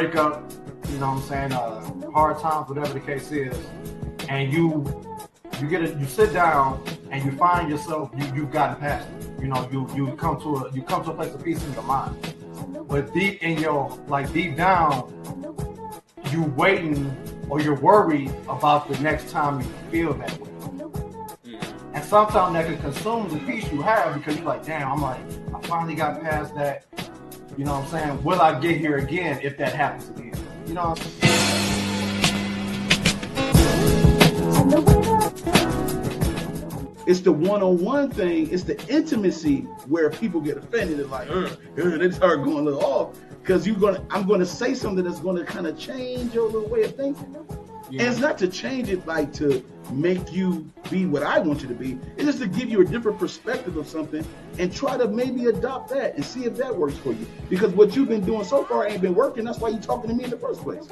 breakup, you know what I'm saying, hard times, whatever the case is, and you sit down and you find yourself, you've gotten past it. You know, you come to a place of peace in your mind. But deep down, you waiting or you're worried about the next time you feel that way. And sometimes that can consume the peace you have because you're like, damn, I finally got past that. You know what I'm saying? Will I get here again if that happens again? You know what I'm saying? It's the one-on-one thing. It's the intimacy where people get offended and like, they start going a little off because I'm gonna say something that's gonna kind of change your little way of thinking. Yeah. And it's not to change it like to make you be what I want you to be. It's just to give you a different perspective of something and try to maybe adopt that and see if that works for you. Because what you've been doing so far ain't been working. That's why you're talking to me in the first place.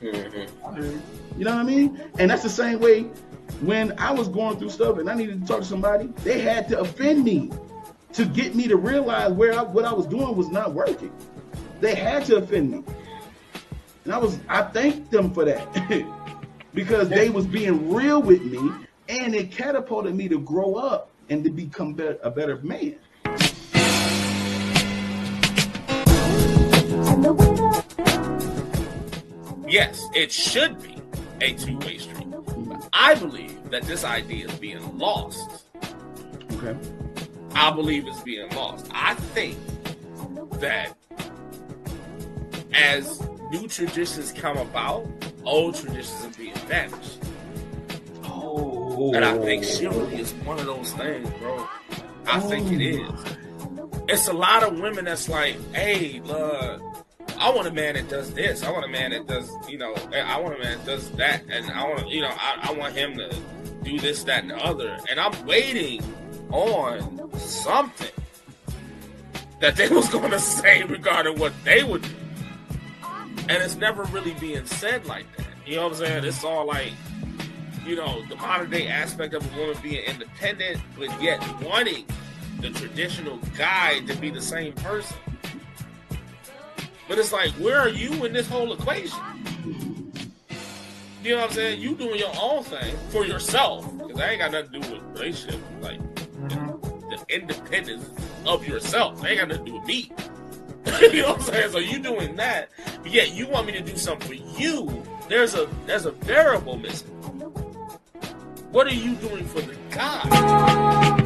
Mm-hmm. You know what I mean? And that's the same way when I was going through stuff and I needed to talk to somebody, they had to offend me to get me to realize what I was doing was not working. They had to offend me. And I thanked them for that because they was being real with me and it catapulted me to grow up and to become a better man. Yes, it should be a two-way street. I believe that this idea is being lost. Okay. I believe it's being lost. I think that as new traditions come about, old traditions are being vanished. Oh. And I think chivalry is one of those things, bro. I think it is. It's a lot of women that's like, hey, I want a man that does this. I want a man that does, I want a man that does that. And I want, I want him to do this, that, and the other. And I'm waiting on something that they was going to say regarding what they would do. And it's never really being said like that. You know what I'm saying? It's all like, the modern day aspect of a woman being independent, but yet wanting the traditional guy to be the same person. But it's like, where are you in this whole equation? You know what I'm saying? You doing your own thing for yourself. Because that ain't got nothing to do with relationship. Like, the independence of yourself. That ain't got nothing to do with me. You know what I'm saying? So you doing that, but yet you want me to do something for you. There's a variable missing. What are you doing for the guy?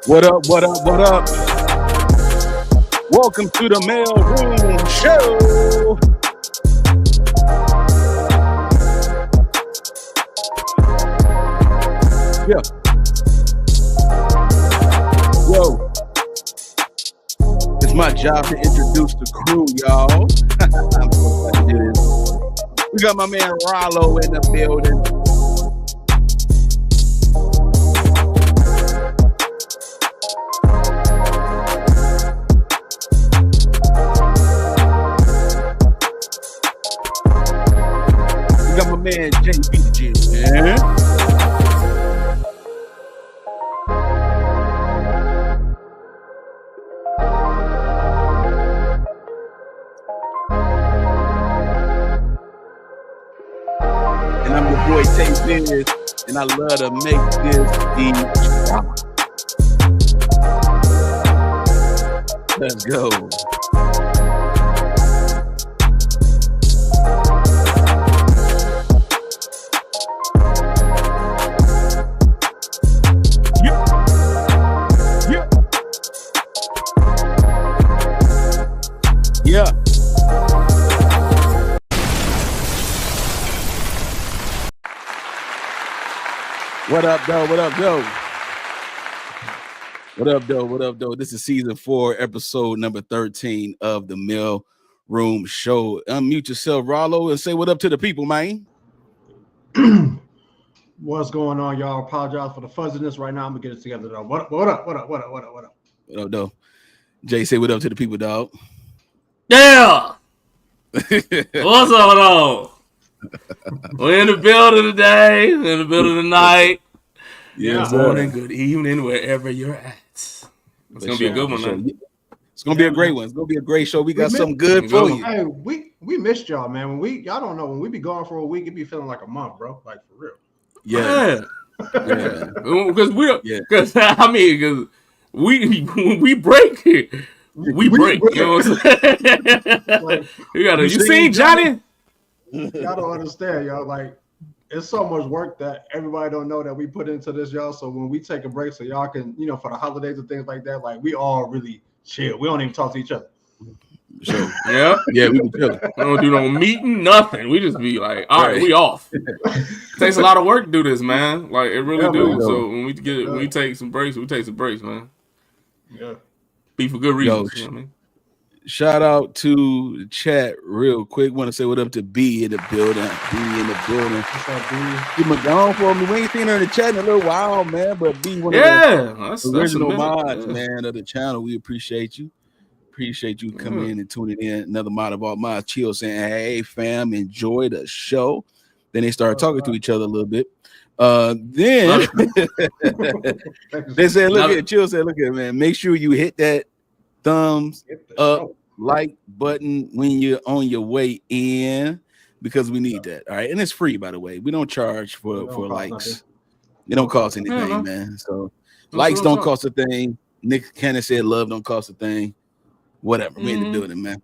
What up, what up, what up? Welcome to the Mailroom Show. Yeah. Yo. It's my job to introduce the crew, y'all. I'm so excited to do this. We got my man Rollo in the building. We got my man JB, man. And I'm your boy Tay Biz, and I love to make this the drama. Let's go. Yeah. What up, though? What up, though? What up, though? What up, though? This is season 4, episode number 13 of the Mailroom Show. Unmute yourself, Rollo, and say what up to the people, man. What's going on, y'all? Apologize for the fuzziness right now. I'm gonna get it together though. What up? What up, though? Jay, say what up to the people, dog. Yeah. What's going on? We're in the building today. We're in the building tonight. Yeah, good morning, good evening, wherever you're at. It's gonna be a good one, man. It's gonna be a great one. It's gonna be a great show. We got something good for you. Hey, we missed y'all, man. Y'all don't know, when we be gone for a week, it be feeling like a month, bro. Like for real. Yeah. Because because we break here. We break. You know what I'm saying? Like, you seen Johnny? Y'all don't understand, y'all. Like, it's so much work that everybody don't know that we put into this, y'all. So when we take a break, so y'all can, for the holidays and things like that, like we all really chill. We don't even talk to each other. So yeah, we can chill. We don't do no meeting, nothing. We just be like, all right, we off. It takes a lot of work to do this, man. Like it really do. So when we take some breaks, man. Yeah. Be for good reasons. You know what I mean? Shout out to the chat real quick. Want to say what up to B in the building. What's up, B? Give him a gone for me. We ain't seen her in the chat in a little while, man. But B, one of the original mods, man, of the channel. We appreciate you. Appreciate you coming in and tuning in. Another mod of all mods. Chill saying, hey, fam, enjoy the show. Then they started talking to each other a little bit. Then they said, look at Chill said, look at man, make sure you hit that thumbs up like button when you're on your way in, because we need that. All right, and it's free, by the way. We don't charge for likes. Nothing. It don't cost anything, man. So likes don't cost a thing. Nick Cannon said love don't cost a thing. Whatever. We in the building, man.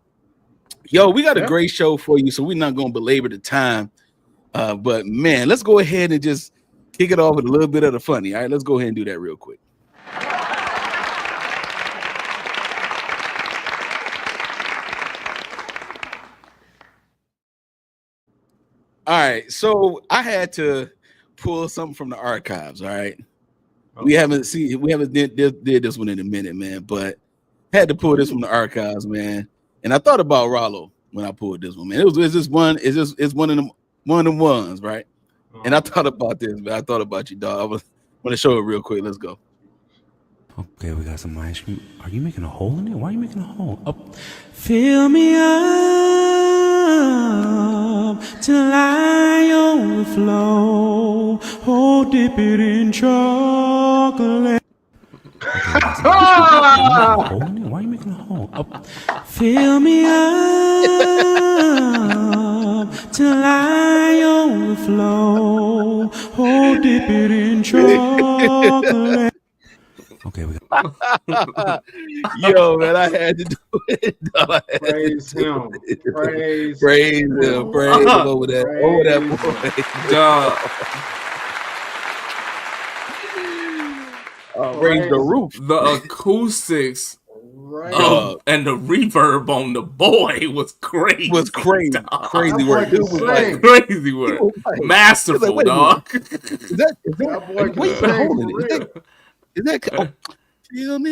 Yo, we got a great show for you, so we're not gonna belabor the time. But man, let's go ahead and just kick it off with a little bit of the funny. All right, let's go ahead and do that real quick. All right, so I had to pull something from the archives. All right, we haven't did this one in a minute, man, but had to pull this from the archives, man. And I thought about Rollo when I pulled this one, man. It's one of the ones, right? And I thought about this, man. I thought about you, dog. I want to show it real quick. Let's go. Okay, we got some ice cream. Are you making a hole in it? Why are you making a hole? Oh. Fill me up till I overflow. Oh, dip it in chocolate. Okay, hole in it? Why are you making a hole? Oh. Fill me up till I overflow. Oh, dip it in chocolate. Okay, we got. Yo, man, I had to do it. Praise him. Praise him over that boy. Raise the roof. The acoustics Right. And the reverb on the boy was crazy. Crazy work. It was like Crazy work. Masterful, like, dog. Is that boy wait, can hold sing it. for Is that feel me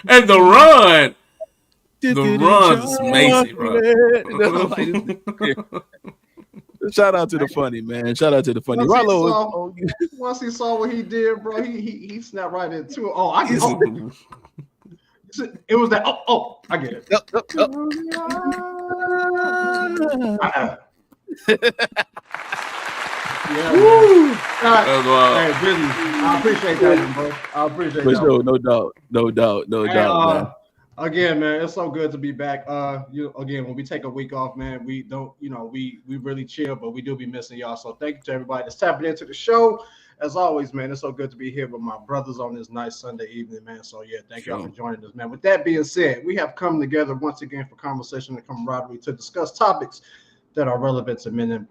And the run. The runs is amazing, bro. Shout out to the funny, man. Shout out to the funny. Once he saw what he did, bro, he snapped right into it. Oh, I get it. It was that. Oh, I get it. Yeah. Woo. Hey, Busy. I appreciate that, bro. I appreciate that. Sure, no doubt, man. Again, man, it's so good to be back. Again, when we take a week off, man, we don't, we really chill, but we do be missing y'all. So thank you to everybody that's tapping into the show. As always, man, it's so good to be here with my brothers on this nice Sunday evening, man. So yeah, thank y'all for joining us, man. With that being said, we have come together once again for conversation and camaraderie to discuss topics that are relevant to men and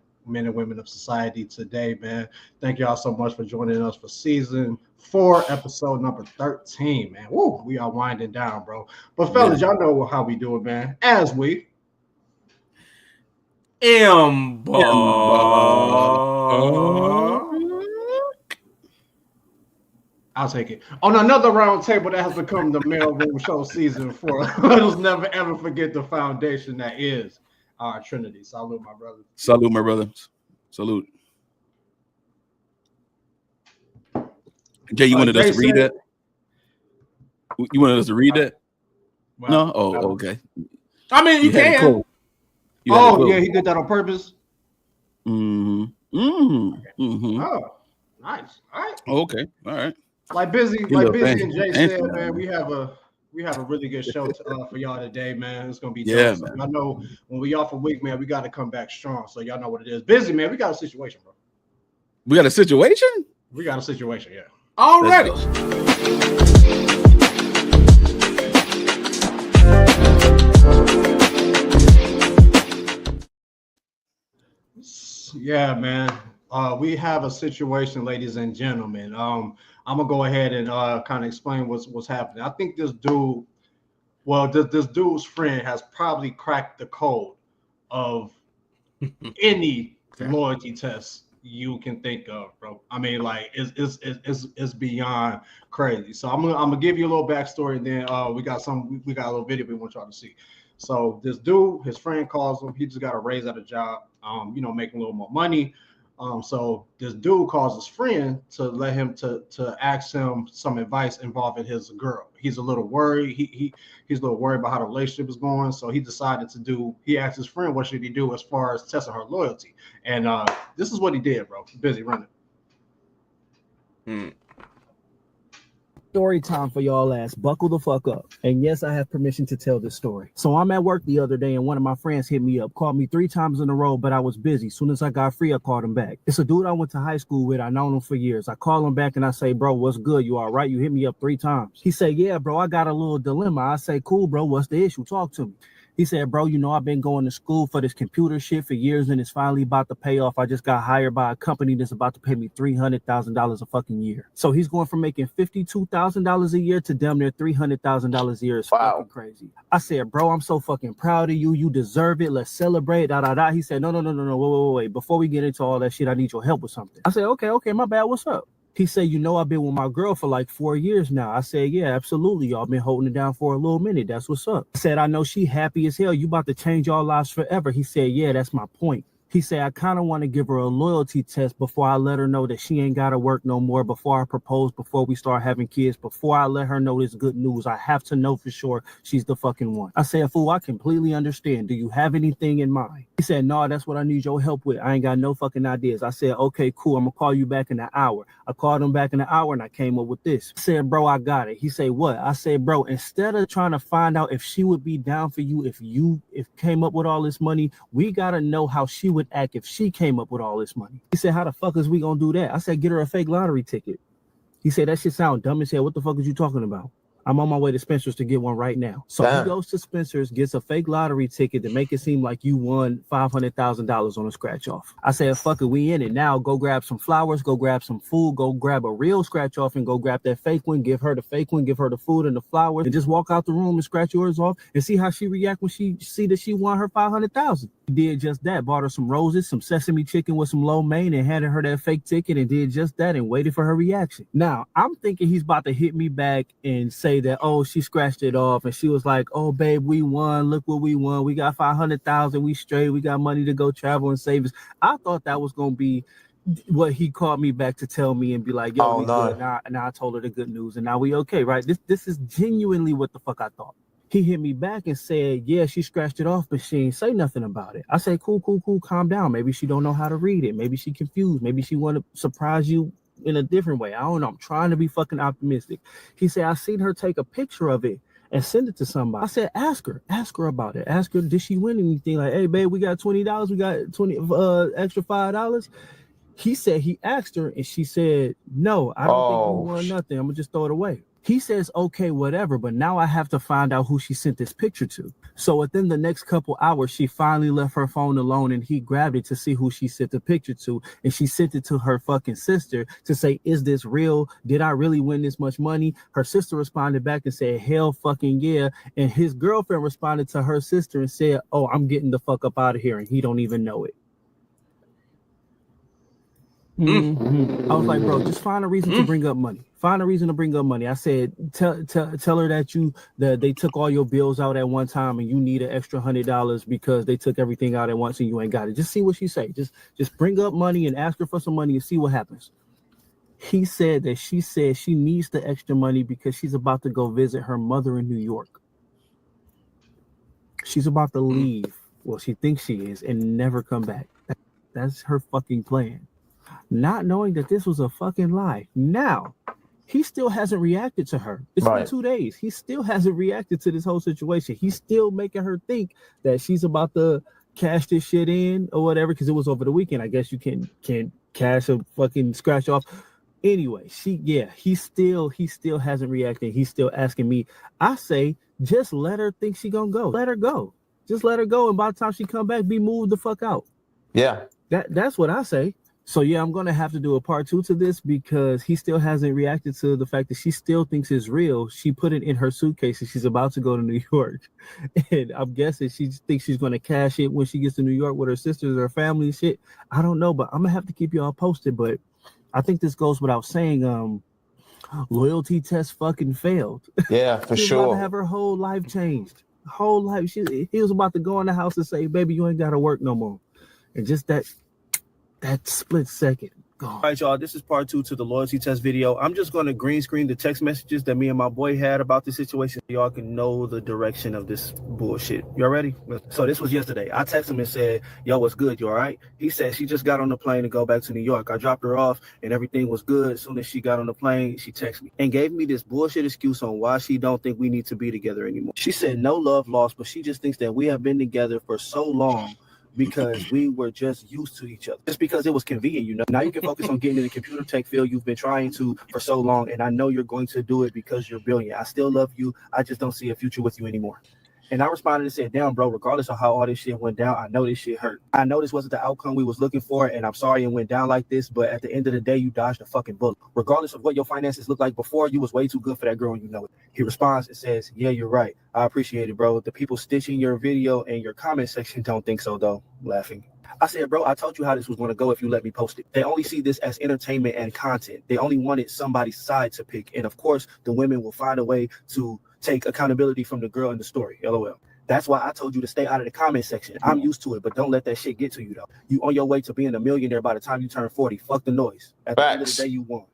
women of society today, man. Thank y'all so much for joining us for season 4, episode number 13, man. Woo, we are winding down, bro. But fellas, y'all know how we do it, man. As we I'll take it. On another round table that has become the Mailroom Show season 4. Let us never ever forget the foundation that is our Trinity. Salute, my brother. Salute, my brother. Salute. Jay, you wanted us to read that? You wanted us to read that? Well, no? Oh, okay. I mean, you can. Yeah, he did that on purpose. Oh, nice. All right. Okay. All right. Like Busy and Jay said, man, we have a really good show for y'all today, man. It's gonna be dope. So I know when we off a week, man, we got to come back strong. So y'all know what it is. Busy, man, we got a situation, bro. We got a situation? We got a situation, yeah. Already. Yeah, man. We have a situation, ladies and gentlemen. I'm gonna go ahead and kind of explain what's happening. I think this dude, this dude's friend has probably cracked the code of any loyalty test you can think of, bro. I mean, like it's beyond crazy. So I'm gonna give you a little backstory, and then we got a little video we want y'all to see. So this dude, his friend calls him. He just got a raise at a job, making a little more money. So this dude calls his friend to let him to ask him some advice involving his girl. He's a little worried. He's a little worried about how the relationship is going. So he decided he asked his friend, what should he do as far as testing her loyalty? And this is what he did, bro. Busy running. Story time for y'all ass. Buckle the fuck up. And yes, I have permission to tell this story. So I'm at work the other day and one of my friends hit me up, called me 3 times in a row, but I was busy. Soon as I got free, I called him back. It's a dude I went to high school with. I known him for years. I call him back and I say, bro, what's good? You all right? You hit me up 3 times. He said, yeah, bro, I got a little dilemma. I say, cool, bro. What's the issue? Talk to me. He said, bro, I've been going to school for this computer shit for years and it's finally about to pay off. I just got hired by a company that's about to pay me $300,000 a fucking year. So he's going from making $52,000 a year to damn near $300,000 a year. It's fucking crazy. I said, bro, I'm so fucking proud of you. You deserve it. Let's celebrate. He said, no. Wait. Before we get into all that shit, I need your help with something. I said, okay, my bad. What's up? He said, I've been with my girl for like 4 years now. I said, yeah, absolutely. Y'all been holding it down for a little minute. That's what's up. I said, I know she happy as hell. You about to change y'all lives forever. He said, yeah, that's my point. He said, I kind of want to give her a loyalty test before I let her know that she ain't got to work no more, before I propose, before we start having kids, before I let her know this good news. I have to know for sure she's the fucking one. I said, fool, I completely understand. Do you have anything in mind? He said, no, that's what I need your help with. I ain't got no fucking ideas. I said, okay, cool. I'm going to call you back in an hour. I called him back in an hour and I came up with this. I said, bro, I got it. He said, what? I said, bro, instead of trying to find out if she would be down for you, if came up with all this money, we got to know how she would act if she came up with all this money. He said, how the fuck is we gonna do that? I said, get her a fake lottery ticket. He said, that shit sound dumb as hell. What the fuck is you talking about? I'm on my way to Spencer's to get one right now. So he goes to Spencer's, gets a fake lottery ticket to make it seem like you won $500,000 on a scratch off. I said, fuck it, we in it now. Go grab some flowers, go grab some food, go grab a real scratch off and go grab that fake one, give her the fake one, give her the food and the flowers, and just walk out the room and scratch yours off and see how she react when she see that she won her $500,000. He did just that, bought her some roses, some sesame chicken with some lo mein, and handed her that fake ticket and did just that and waited for her reaction. Now, I'm thinking he's about to hit me back and say that, oh, she scratched it off and she was like, oh, babe, we won. Look what we won. We got 500,000. We straight. We got money to go travel and save us. I thought that was going to be what he called me back to tell me and be like, yo, we good. Now I told her the good news and now we okay, right? This is genuinely what the fuck I thought. He hit me back and said, yeah, she scratched it off, but she ain't say nothing about it. I said, cool, calm down. Maybe she don't know how to read it. Maybe she confused. Maybe she want to surprise you in a different way. I don't know. I'm trying to be fucking optimistic. He said, I seen her take a picture of it and send it to somebody. I said, ask her about it. Ask her, did she win anything? Like, hey, babe, we got $20. We got extra $5. He said he asked her and she said, no, I don't think you won nothing. I'm gonna just throw it away. He says, okay, whatever, but now I have to find out who she sent this picture to. So within the next couple hours, she finally left her phone alone and he grabbed it to see who she sent the picture to. And she sent it to her fucking sister to say, is this real? Did I really win this much money? Her sister responded back and said, hell fucking yeah. And his girlfriend responded to her sister and said, oh, I'm getting the fuck up out of here. And he don't even know it. I was like, bro, just find a reason to bring up money. Find a reason to bring up money. I said, tell her that they took all your bills out at one time and you need an extra $100 because they took everything out at once and you ain't got it. Just see what she say. Just bring up money and ask her for some money and see what happens. He said that she said she needs the extra money because she's about to go visit her mother in New York. She's about to leave. Well, she thinks she is and never come back. That's her fucking plan. Not knowing that this was a fucking lie. Now, he still hasn't reacted to her. It's been 2 days. He still hasn't reacted to this whole situation. He's still making her think that she's about to cash this shit in or whatever because it was over the weekend. I guess you can cash a fucking scratch off. Anyway, he still hasn't reacted. He's still asking me. I say, just let her think she gonna go. Let her go. Just let her go. And by the time she come back, be moved the fuck out. Yeah. That's what I say. So yeah, I'm gonna have to do a part 2 to this because he still hasn't reacted to the fact that she still thinks it's real. She put it in her suitcase and she's about to go to New York. And I'm guessing she thinks she's gonna cash it when she gets to New York with her sisters or her family and shit. I don't know, but I'm gonna have to keep y'all posted. But I think this goes without saying, loyalty test fucking failed. Yeah, for She was sure. about to have her whole life changed. Whole life. He was about to go in the house and say, baby, you ain't gotta work no more. And just that split second. All right, y'all, this is part 2 to the loyalty test video. I'm just going to green screen the text messages that me and my boy had about the situation so y'all can know the direction of this bullshit. Y'all ready? So this was yesterday. I texted him and said, yo, what's good? You all right? He said she just got on the plane to go back to New York. I dropped her off and everything was good. As soon as she got on the plane, she texted me and gave me this bullshit excuse on why she don't think we need to be together anymore. She said no love lost, but she just thinks that we have been together for so long because we were just used to each other. Just because it was convenient, you know. Now you can focus on getting in the computer tech field you've been trying to for so long, and I know you're going to do it because you're brilliant. I still love you. I just don't see a future with you anymore. And I responded and said, damn, bro, regardless of how all this shit went down, I know this shit hurt. I know this wasn't the outcome we was looking for, and I'm sorry it went down like this, but at the end of the day, you dodged a fucking bullet. Regardless of what your finances looked like before, you was way too good for that girl, and you know it. He responds and says, yeah, you're right. I appreciate it, bro. The people stitching your video and your comment section don't think so, though. Laughing. I said, bro, I told you how this was going to go if you let me post it. They only see this as entertainment and content. They only wanted somebody's side to pick. And of course, the women will find a way to take accountability from the girl in the story. LOL. That's why I told you to stay out of the comment section. I'm used to it, but don't let that shit get to you, though. You on your way to being a millionaire by the time you turn 40. Fuck the noise. At the end of the day, you won.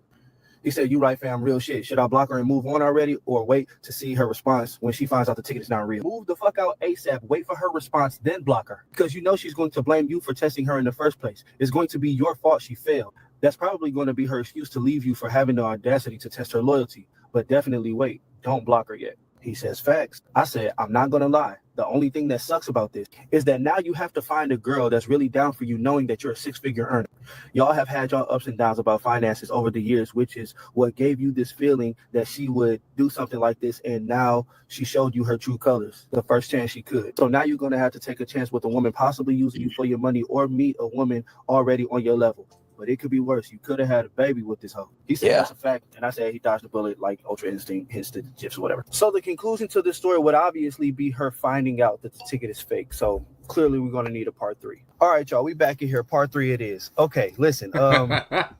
He said, you right, fam, real shit. Should I block her and move on already or wait to see her response when she finds out the ticket is not real? Move the fuck out ASAP. Wait for her response, then block her. Because you know she's going to blame you for testing her in the first place. It's going to be your fault she failed. That's probably going to be her excuse to leave you for having the audacity to test her loyalty. But definitely wait. Don't block her yet. He says, facts. I said, I'm not going to lie. The only thing that sucks about this is that now you have to find a girl that's really down for you, knowing that you're a 6-figure earner. Y'all have had y'all ups and downs about finances over the years, which is what gave you this feeling that she would do something like this. And now she showed you her true colors the first chance she could. So now you're going to have to take a chance with a woman possibly using you for your money, or meet a woman already on your level. But it could be worse. You could have had a baby with this hoe. He said that's a fact. And I said he dodged the bullet like Ultra Instinct hits the gifs or whatever. So the conclusion to this story would obviously be her finding out that the ticket is fake. So clearly we're going to need a part 3. All right, y'all. We back in here. Part 3 it is. Okay, listen.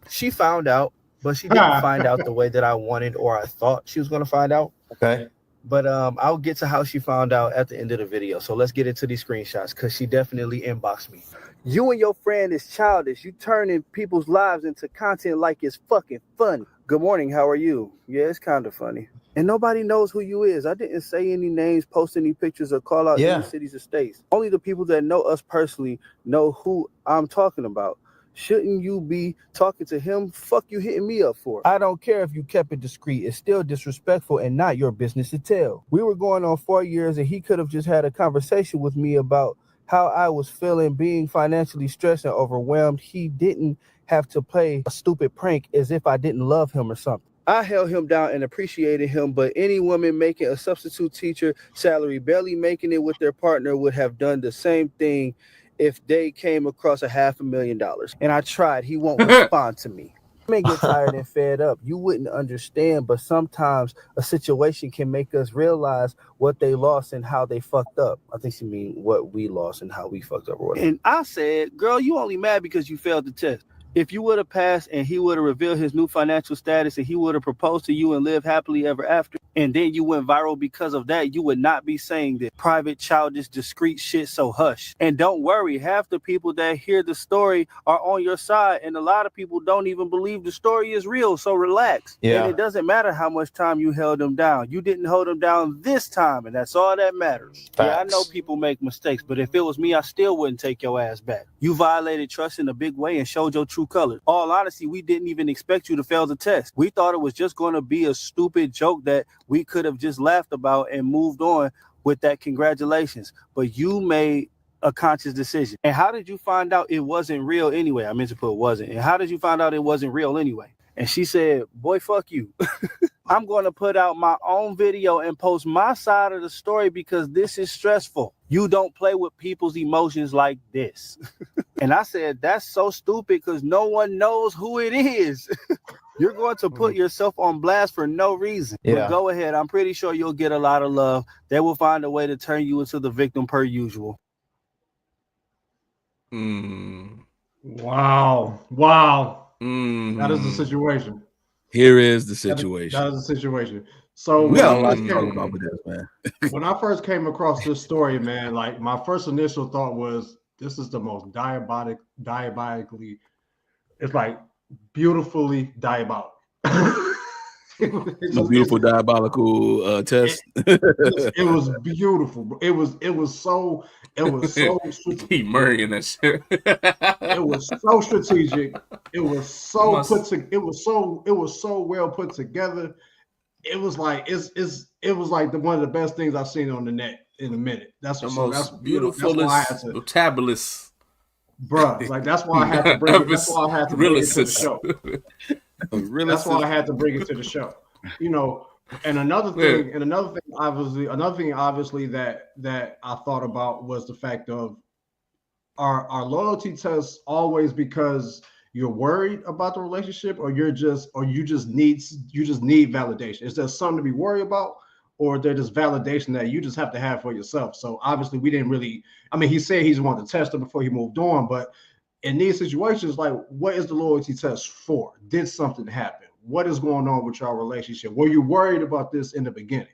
She found out, but she didn't find out the way that I wanted or I thought she was going to find out. Okay. But I'll get to how she found out at the end of the video. So let's get into these screenshots because she definitely inboxed me. You and your friend is childish. You turning people's lives into content like it's fucking funny. Good morning. How are you? Yeah, it's kind of funny. And nobody knows who you is. I didn't say any names, post any pictures, or call out any cities or states. Only the people that know us personally know who I'm talking about. Shouldn't you be talking to him? Fuck you hitting me up for? I don't care if you kept it discreet. It's still disrespectful and not your business to tell. We were going on 4 years and he could have just had a conversation with me about how I was feeling, being financially stressed and overwhelmed. He didn't have to play a stupid prank as if I didn't love him or something. I held him down and appreciated him, but any woman making a substitute teacher salary, barely making it with their partner, would have done the same thing if they came across $500,000. And I tried. He won't respond to me. I may get tired and fed up. You wouldn't understand, but sometimes a situation can make us realize what they lost and how they fucked up. I think she mean what we lost and how we fucked up. Or whatever. And I said, girl, you only mad because you failed the test. If you would have passed and he would have revealed his new financial status and he would have proposed to you and lived happily ever after, and then you went viral because of that, you would not be saying this private, childish, discreet shit, so hush. And don't worry, half the people that hear the story are on your side, and a lot of people don't even believe the story is real, so relax. Yeah. And it doesn't matter how much time you held them down. You didn't hold them down this time, and that's all that matters. Facts. Yeah, I know people make mistakes, but if it was me, I still wouldn't take your ass back. You violated trust in a big way and showed your true colors. All honesty, we didn't even expect you to fail the test. We thought it was just going to be a stupid joke that we could have just laughed about and moved on with that. Congratulations. But you made a conscious decision. And how did you find out it wasn't real anyway? I meant to put wasn't. And how did you find out it wasn't real anyway? And she said, boy, fuck you. I'm going to put out my own video and post my side of the story because this is stressful. You don't play with people's emotions like this. And I said, that's so stupid because no one knows who it is. You're going to put yourself on blast for no reason. Yeah. But go ahead. I'm pretty sure you'll get a lot of love. They will find a way to turn you into the victim per usual. Wow. That is the situation. Here is the situation. That is the situation. So we got a lot to talk about with this, man. When I first came across this story, man, like my first initial thought was, this is the most diabolically, it's like beautifully diabolical. It's a beautiful diabolical test. It was beautiful. It was so Steve Murray in that shit. It was so strategic. It was so it was so well put together. It was like it was like one of the best things I've seen on the net in a minute. That's the most beautiful, tabulous. Bruh, like that's why I had to bring it. That's why I had to bring it to the show. That's why I had to bring it to the show. You know, and another thing obviously that I thought about was the fact of our loyalty tests always because you're worried about the relationship, or you just need validation. Is there something to be worried about, or there's just validation that you just have to have for yourself? So obviously we didn't really. I mean, he said he's wanted to test her before he moved on, but in these situations, like, what is the loyalty test for? Did something happen? What is going on with your relationship? Were you worried about this in the beginning?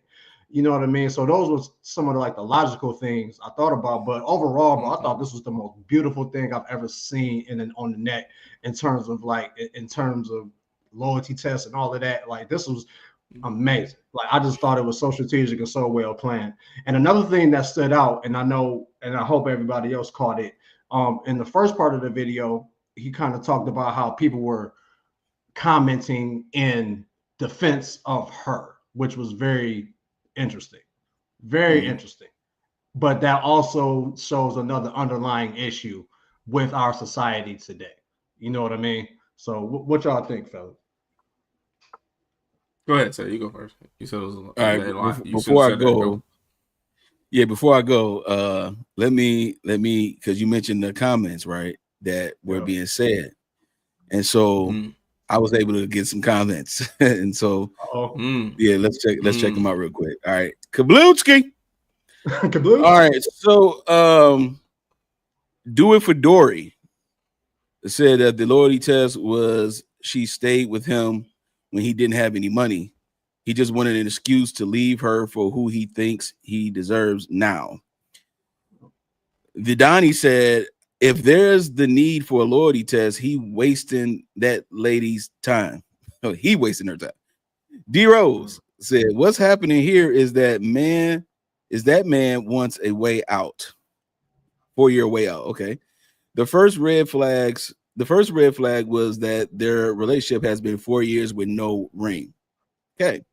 You know what I mean? So those were some of the logical things I thought about. But overall, bro, I thought this was the most beautiful thing I've ever seen on the net in terms of loyalty tests and all of that. Like, this was amazing. Like, I just thought it was so strategic and so well planned. And another thing that stood out, and I know, and I hope everybody else caught it, in the first part of the video, he kind of talked about how people were commenting in defense of her, which was very interesting, very interesting. But that also shows another underlying issue with our society today. You know what I mean? So what y'all think, fellas? Go ahead, sir. You go first. You said it was All right, before I go, let me because you mentioned the comments, right, that were being said, and so I was able to get some comments, and so let's check them out real quick. All right, Kablootsky. Kablootsky. All right, so do it for Dory. It said that the loyalty test was she stayed with him when he didn't have any money. He just wanted an excuse to leave her for who he thinks he deserves now. Vidani said, if there's the need for a loyalty test, he wasting that lady's time. Oh, he wasting her time. D Rose said, what's happening here is that man wants a way out. 4-year way out. Okay. The first red flag was that their relationship has been 4 years with no ring. Okay.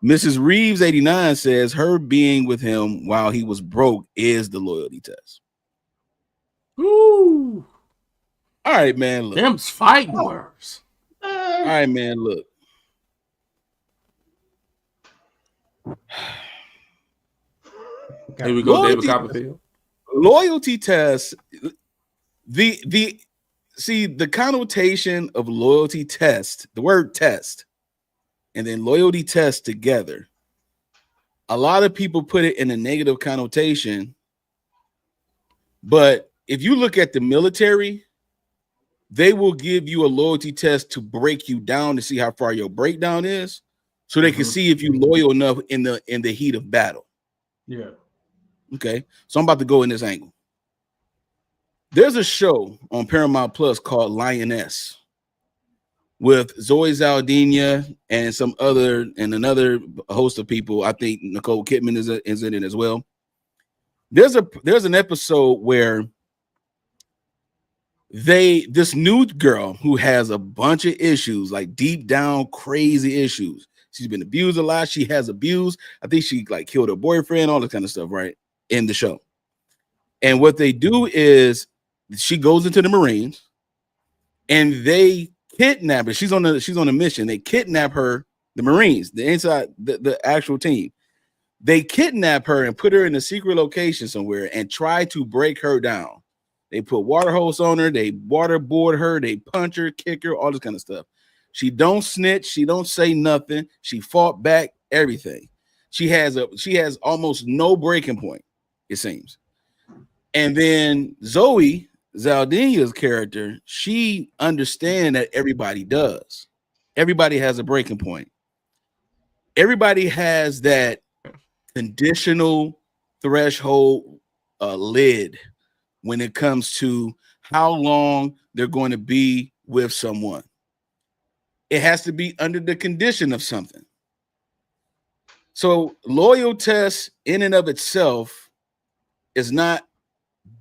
Mrs. Reeves 89 says her being with him while he was broke is the loyalty test. Ooh. All right, man. Look. Them's fighting words. All right, man. Look. Here we go, David Copperfield. Loyalty test. The connotation of loyalty test, the word test, and then loyalty test together. A lot of people put it in a negative connotation, but if you look at the military, they will give you a loyalty test to break you down to see how far your breakdown is, so they can see if you're loyal enough in the heat of battle. Yeah. Okay, so I'm about to go in this angle. There's a show on Paramount Plus called Lioness with Zoe Saldana and another host of people. I think Nicole Kidman is in it as well. There's an episode where this new girl who has a bunch of issues, like deep down crazy issues. She's been abused a lot. She has abused. I think she like killed her boyfriend, all this kind of stuff, right? In the show. And what they do is she goes into the Marines and they kidnap her. She's on a mission. They kidnap her, the Marines, the actual team. They kidnap her and put her in a secret location somewhere and try to break her down. They put water hose on her, they waterboard her, they punch her, kick her, all this kind of stuff. She don't snitch, she don't say nothing. She fought back, everything. She has almost no breaking point, it seems. And then Zoe Saldana's character, she understands that everybody does. Everybody has a breaking point. Everybody has that conditional threshold lid when it comes to how long they're going to be with someone. It has to be under the condition of something. So loyal test in and of itself is not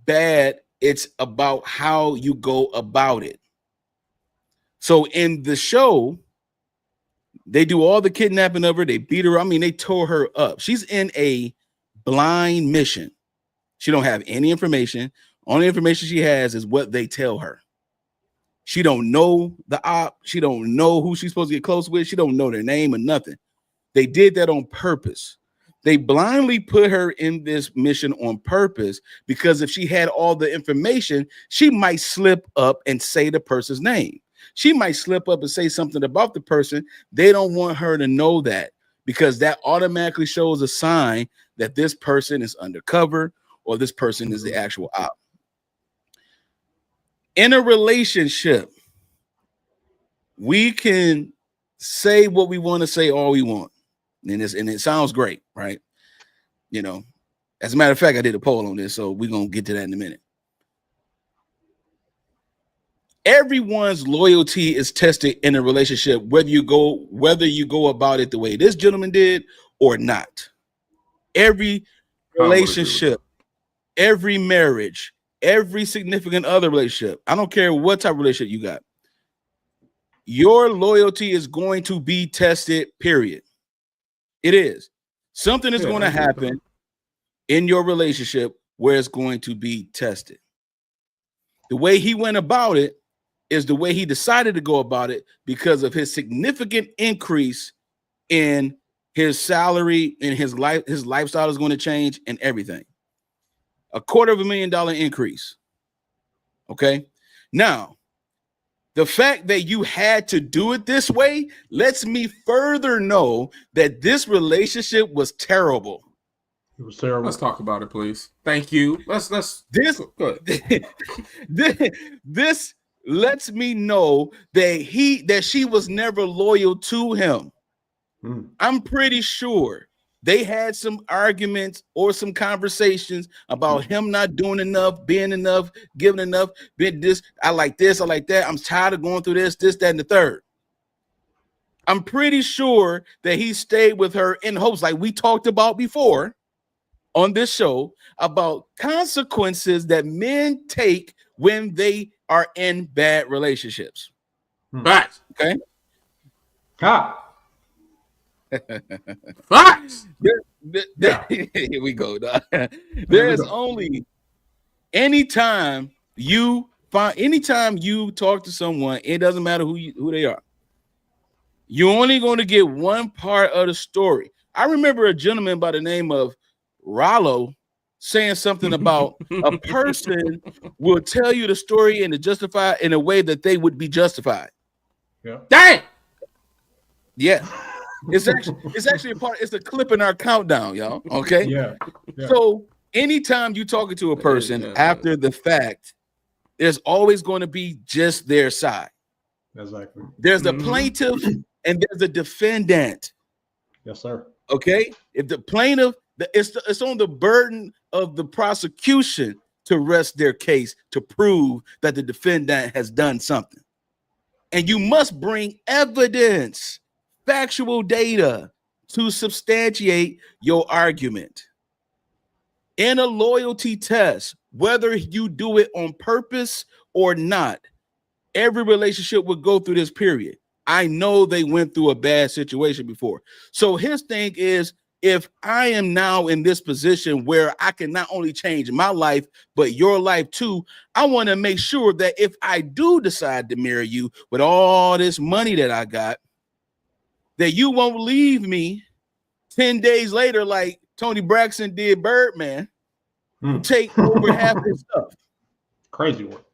bad. It's about how you go about it. So in the show, they do all the kidnapping of her. They beat her. I mean, they tore her up. She's in a blind mission. She don't have any information. Only information she has is what they tell her. She don't know the op. She don't know who she's supposed to get close with. She don't know their name or nothing. They did that on purpose. They blindly put her in this mission on purpose because if she had all the information, she might slip up and say the person's name. She might slip up and say something about the person. They don't want her to know that because that automatically shows a sign that this person is undercover or this person is the actual op. In a relationship, we can say what we want to say all we want. And it sounds great, right? You know, as a matter of fact, I did a poll on this, so we're going to get to that in a minute. Everyone's loyalty is tested in a relationship, whether you go about it the way this gentleman did or not. Every relationship, every marriage, every significant other relationship, I don't care what type of relationship you got, your loyalty is going to be tested, period. It is. Something is going to happen in your relationship where it's going to be tested. The way he went about it is the way he decided to go about it because of his significant increase in his salary and his lifestyle is going to change and everything. $250,000 increase. Okay. Now, the fact that you had to do it this way lets me further know that this relationship was terrible. It was terrible. Let's talk about it, please. Thank you. Let's this this lets me know that she was never loyal to him. I'm pretty sure they had some arguments or some conversations about him not doing enough, being enough, giving enough, being this, I like that. I'm tired of going through this, that, and the third. I'm pretty sure that he stayed with her in hopes, like we talked about before on this show, about consequences that men take when they are in bad relationships. Right. Okay. Facts. Here we go. There's only anytime you talk to someone, it doesn't matter who they are. You're only going to get one part of the story. I remember a gentleman by the name of Rollo saying something about a person will tell you the story and to justify in a way that they would be justified. Yeah. Dang. Yeah. It's actually a part. It's a clip in our countdown, y'all. Okay. Yeah. So anytime you're talking to a person after the fact, there's always going to be just their side. Exactly. There's the plaintiff and there's the defendant. Yes, sir. Okay. If the plaintiff, it's on the burden of the prosecution to rest their case to prove that the defendant has done something, and you must bring evidence. Factual data to substantiate your argument. In a loyalty test, whether you do it on purpose or not, every relationship would go through this period. I know they went through a bad situation before. So his thing is, if I am now in this position where I can not only change my life, but your life too, I want to make sure that if I do decide to marry you with all this money that I got, that you won't leave me 10 days later like Tony Braxton did Birdman, take over half his stuff. Crazy work.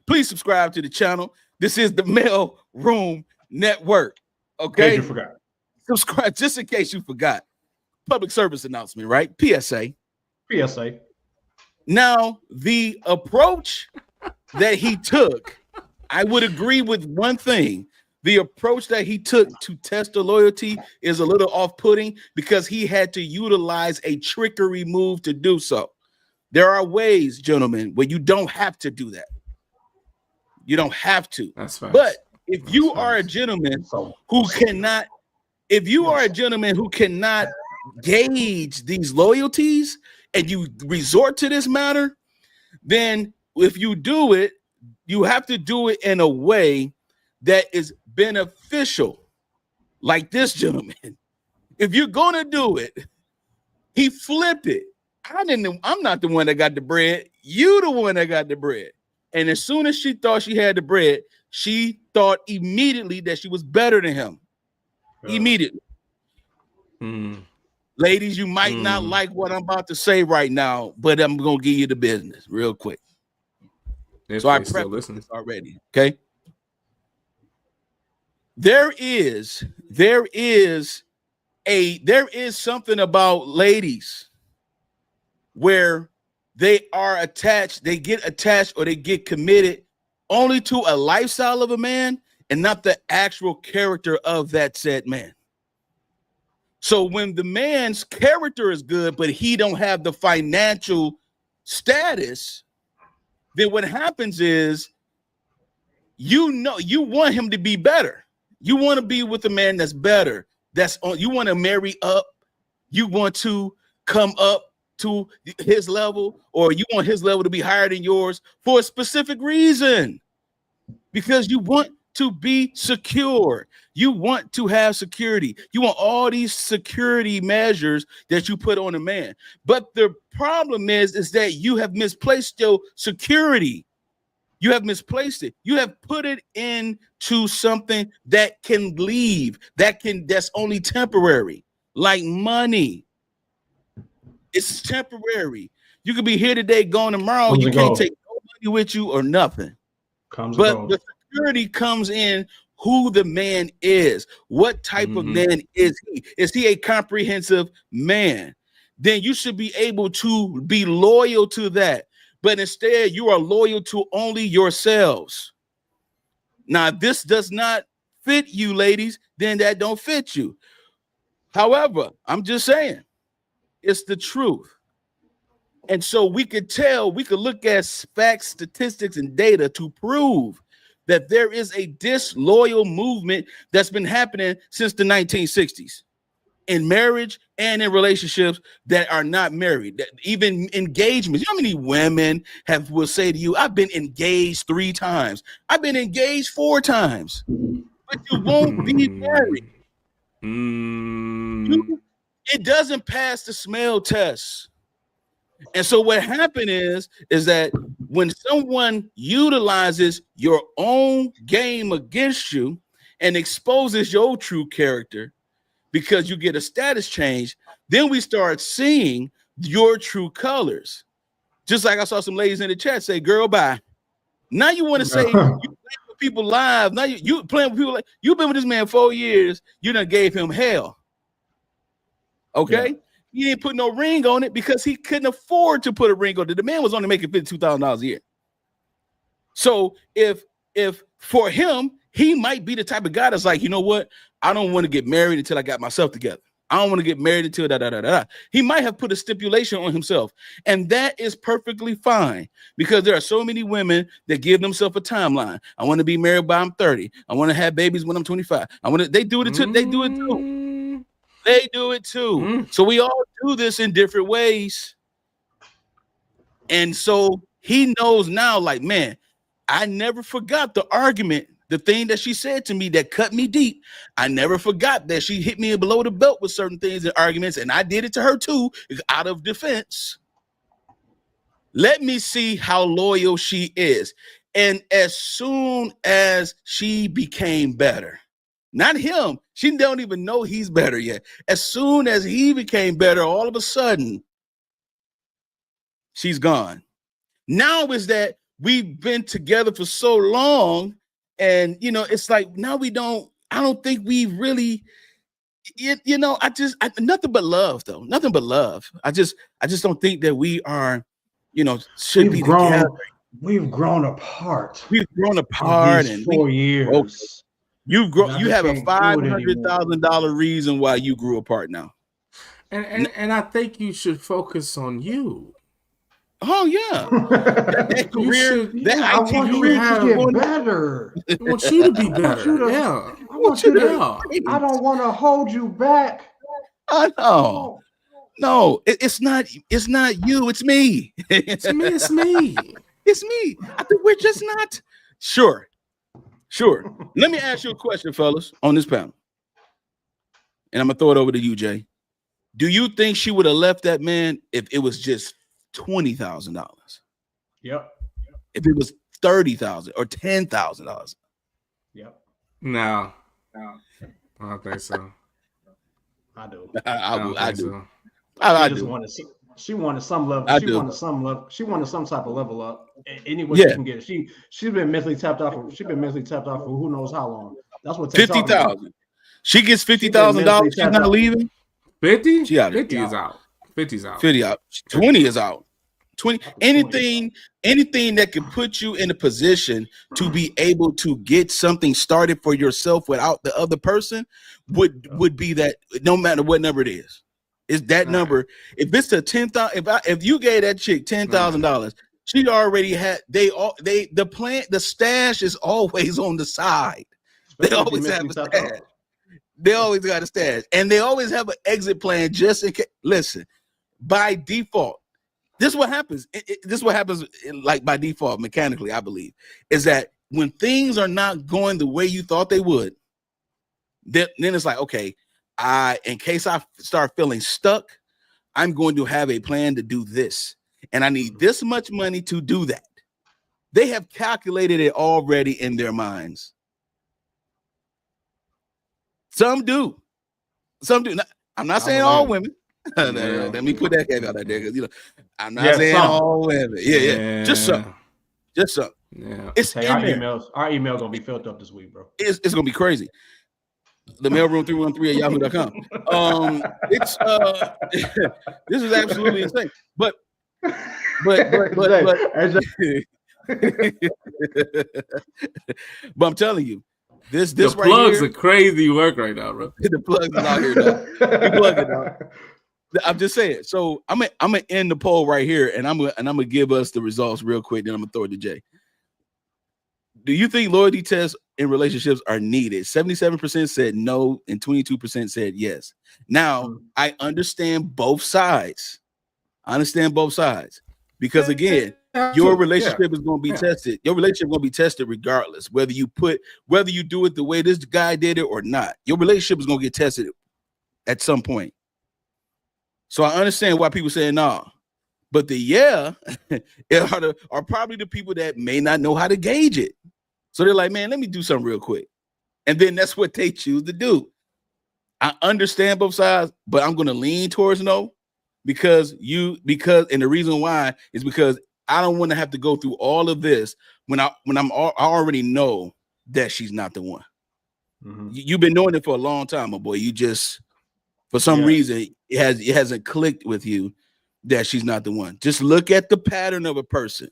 Please subscribe to the channel. This is the Mail Room Network. Okay? In case you forgot. Subscribe just in case you forgot. Public service announcement, right? PSA. Now, the approach that he took, I would agree with one thing. The approach that he took to test the loyalty is a little off-putting because he had to utilize a trickery move to do so. There are ways, gentlemen, where you don't have to do that. You don't have to. That's fine. But if you are a gentleman who cannot, gauge these loyalties and you resort to this matter, then if you do it, you have to do it in a way that is beneficial, like this gentleman. If you're gonna do it, he flipped it. I'm not the one that got the bread. You the one that got the bread. And as soon as she thought she had the bread, she thought immediately that she was better than him. Immediately. Ladies, you might not like what I'm about to say right now, but I'm gonna give you the business real quick. So I prefaced this already. Okay. There is something about ladies where they are attached, they get attached or they get committed only to a lifestyle of a man and not the actual character of that said man. So when the man's character is good, but he don't have the financial status, then what happens is you want him to be better. You want to be with a man that's better. You want to marry up. You want to come up to his level, or you want his level to be higher than yours for a specific reason. Because you want to be secure. You want to have security. You want all these security measures that you put on a man. But the problem is that you have misplaced your security. You have misplaced it. You have put it into something that can leave, that's only temporary, like money. It's temporary. You could be here today, gone tomorrow. You can't take no money with you or nothing. But the security comes in who the man is. What type of man is he? Is he a comprehensive man? Then you should be able to be loyal to that. But instead, you are loyal to only yourselves. Now, if this does not fit you, ladies, then that don't fit you. However, I'm just saying, it's the truth. And so we could look at facts, statistics, and data to prove that there is a disloyal movement that's been happening since the 1960s in marriage and in relationships that are not married, that even engagements. You know how many women will say to you, I've been engaged 3 times. I've been engaged 4 times, but you won't be married. It doesn't pass the smell test. And so what happened is that when someone utilizes your own game against you and exposes your true character because you get a status change, then we start seeing your true colors. Just like I saw some ladies in the chat say, girl, bye. Now you want to say you playing with people live. Now you playing with people like you've been with this man 4 years. You done gave him hell. Okay. Yeah. He didn't put no ring on it because he couldn't afford to put a ring on it. The man was only making $52,000 a year. So if for him, he might be the type of guy that's like, you know what? I don't want to get married until I got myself together. I don't want to get married until da. He might have put a stipulation on himself, and that is perfectly fine because there are so many women that give themselves a timeline. I want to be married by I'm 30. I want to have babies when I'm 25. They do it too. They do it too. They do it too. So we all do this in different ways. And so he knows now, like, man, I never forgot the argument, the thing that she said to me that cut me deep. I never forgot that she hit me below the belt with certain things and arguments, and I did it to her too, out of defense. Let me see how loyal she is. And as soon as she became better, not him, she don't even know he's better yet. As soon as he became better, all of a sudden, she's gone. Now is that we've been together for so long, and it's like now I don't think we really, nothing but love though. Nothing but love. I just don't think that we are, should be together. We've grown apart. We've grown apart in 4 years. Okay. You have a $500,000 reason why you grew apart now. And I think you should focus on you. Oh yeah, that career, I want you to get better. I want you to be better. Yeah, I want you to. I don't want to hold you back. I know. No, it's not. It's not you. It's me. It's me. It's me. It's me. I think we're just not sure. Sure. Let me ask you a question, fellas, on this panel. And I'm going to throw it over to you, Jay. Do you think she would have left that man if it was just $20,000? Yep. If it was $30,000 or $10,000? Yep. No. I don't think so. I do. I do. I do. She wanted some level. She wanted some type of level up. Any way she can get it. She's been mentally tapped out for. She's been mentally tapped out for who knows how long. That's what. $50,000. She gets $50,000. She's not leaving. 50. She out. 50 is out. 50's out. 50 out. 20 is out. 20. Anything that could put you in a position to be able to get something started for yourself without the other person would be that. No matter what number it is. Is that number? If it's a $10,000, if you gave that chick $10,000, she already had. The stash is always on the side. They always have a stash. They always got a stash, and they always have an exit plan just in case. Listen, by default, this is what happens. This is what happens, like by default, mechanically. I believe is that when things are not going the way you thought they would, then it's like, okay, in case I start feeling stuck, I'm going to have a plan to do this. And I need this much money to do that. They have calculated it already in their minds. Some do. Some do. I'm not saying all women. Let me put that caveat out there, because I'm not saying all women. Yeah. Just some. Yeah. It's hey, our email gonna be filled up this week, bro. It's gonna be crazy. The mailroom 313@yahoo.com. It's this is absolutely insane. But I'm telling you, this the right plugs here, are crazy work right now, bro. The plugs is out here, dog. You plug it, dog. I'm just saying. So I'm gonna end the poll right here, and I'm gonna give us the results real quick. Then I'm gonna throw it to Jay. Do you think loyalty tests in relationships are needed? 77% said no, and 22% said yes. Now I understand both sides. Because again, your relationship is going to be tested. Your relationship is going to be tested regardless, whether you do it the way this guy did it or not. Your relationship is going to get tested at some point. So I understand why people say no, but the are probably the people that may not know how to gauge it. So they're like, man, let me do something real quick. And then that's what they choose to do. I understand both sides, but I'm going to lean towards no, because and the reason why is because I don't want to have to go through all of this when I already know that she's not the one. Mm-hmm. You've been doing it for a long time, my boy. You just, for some reason, it hasn't clicked with you that she's not the one. Just look at the pattern of a person.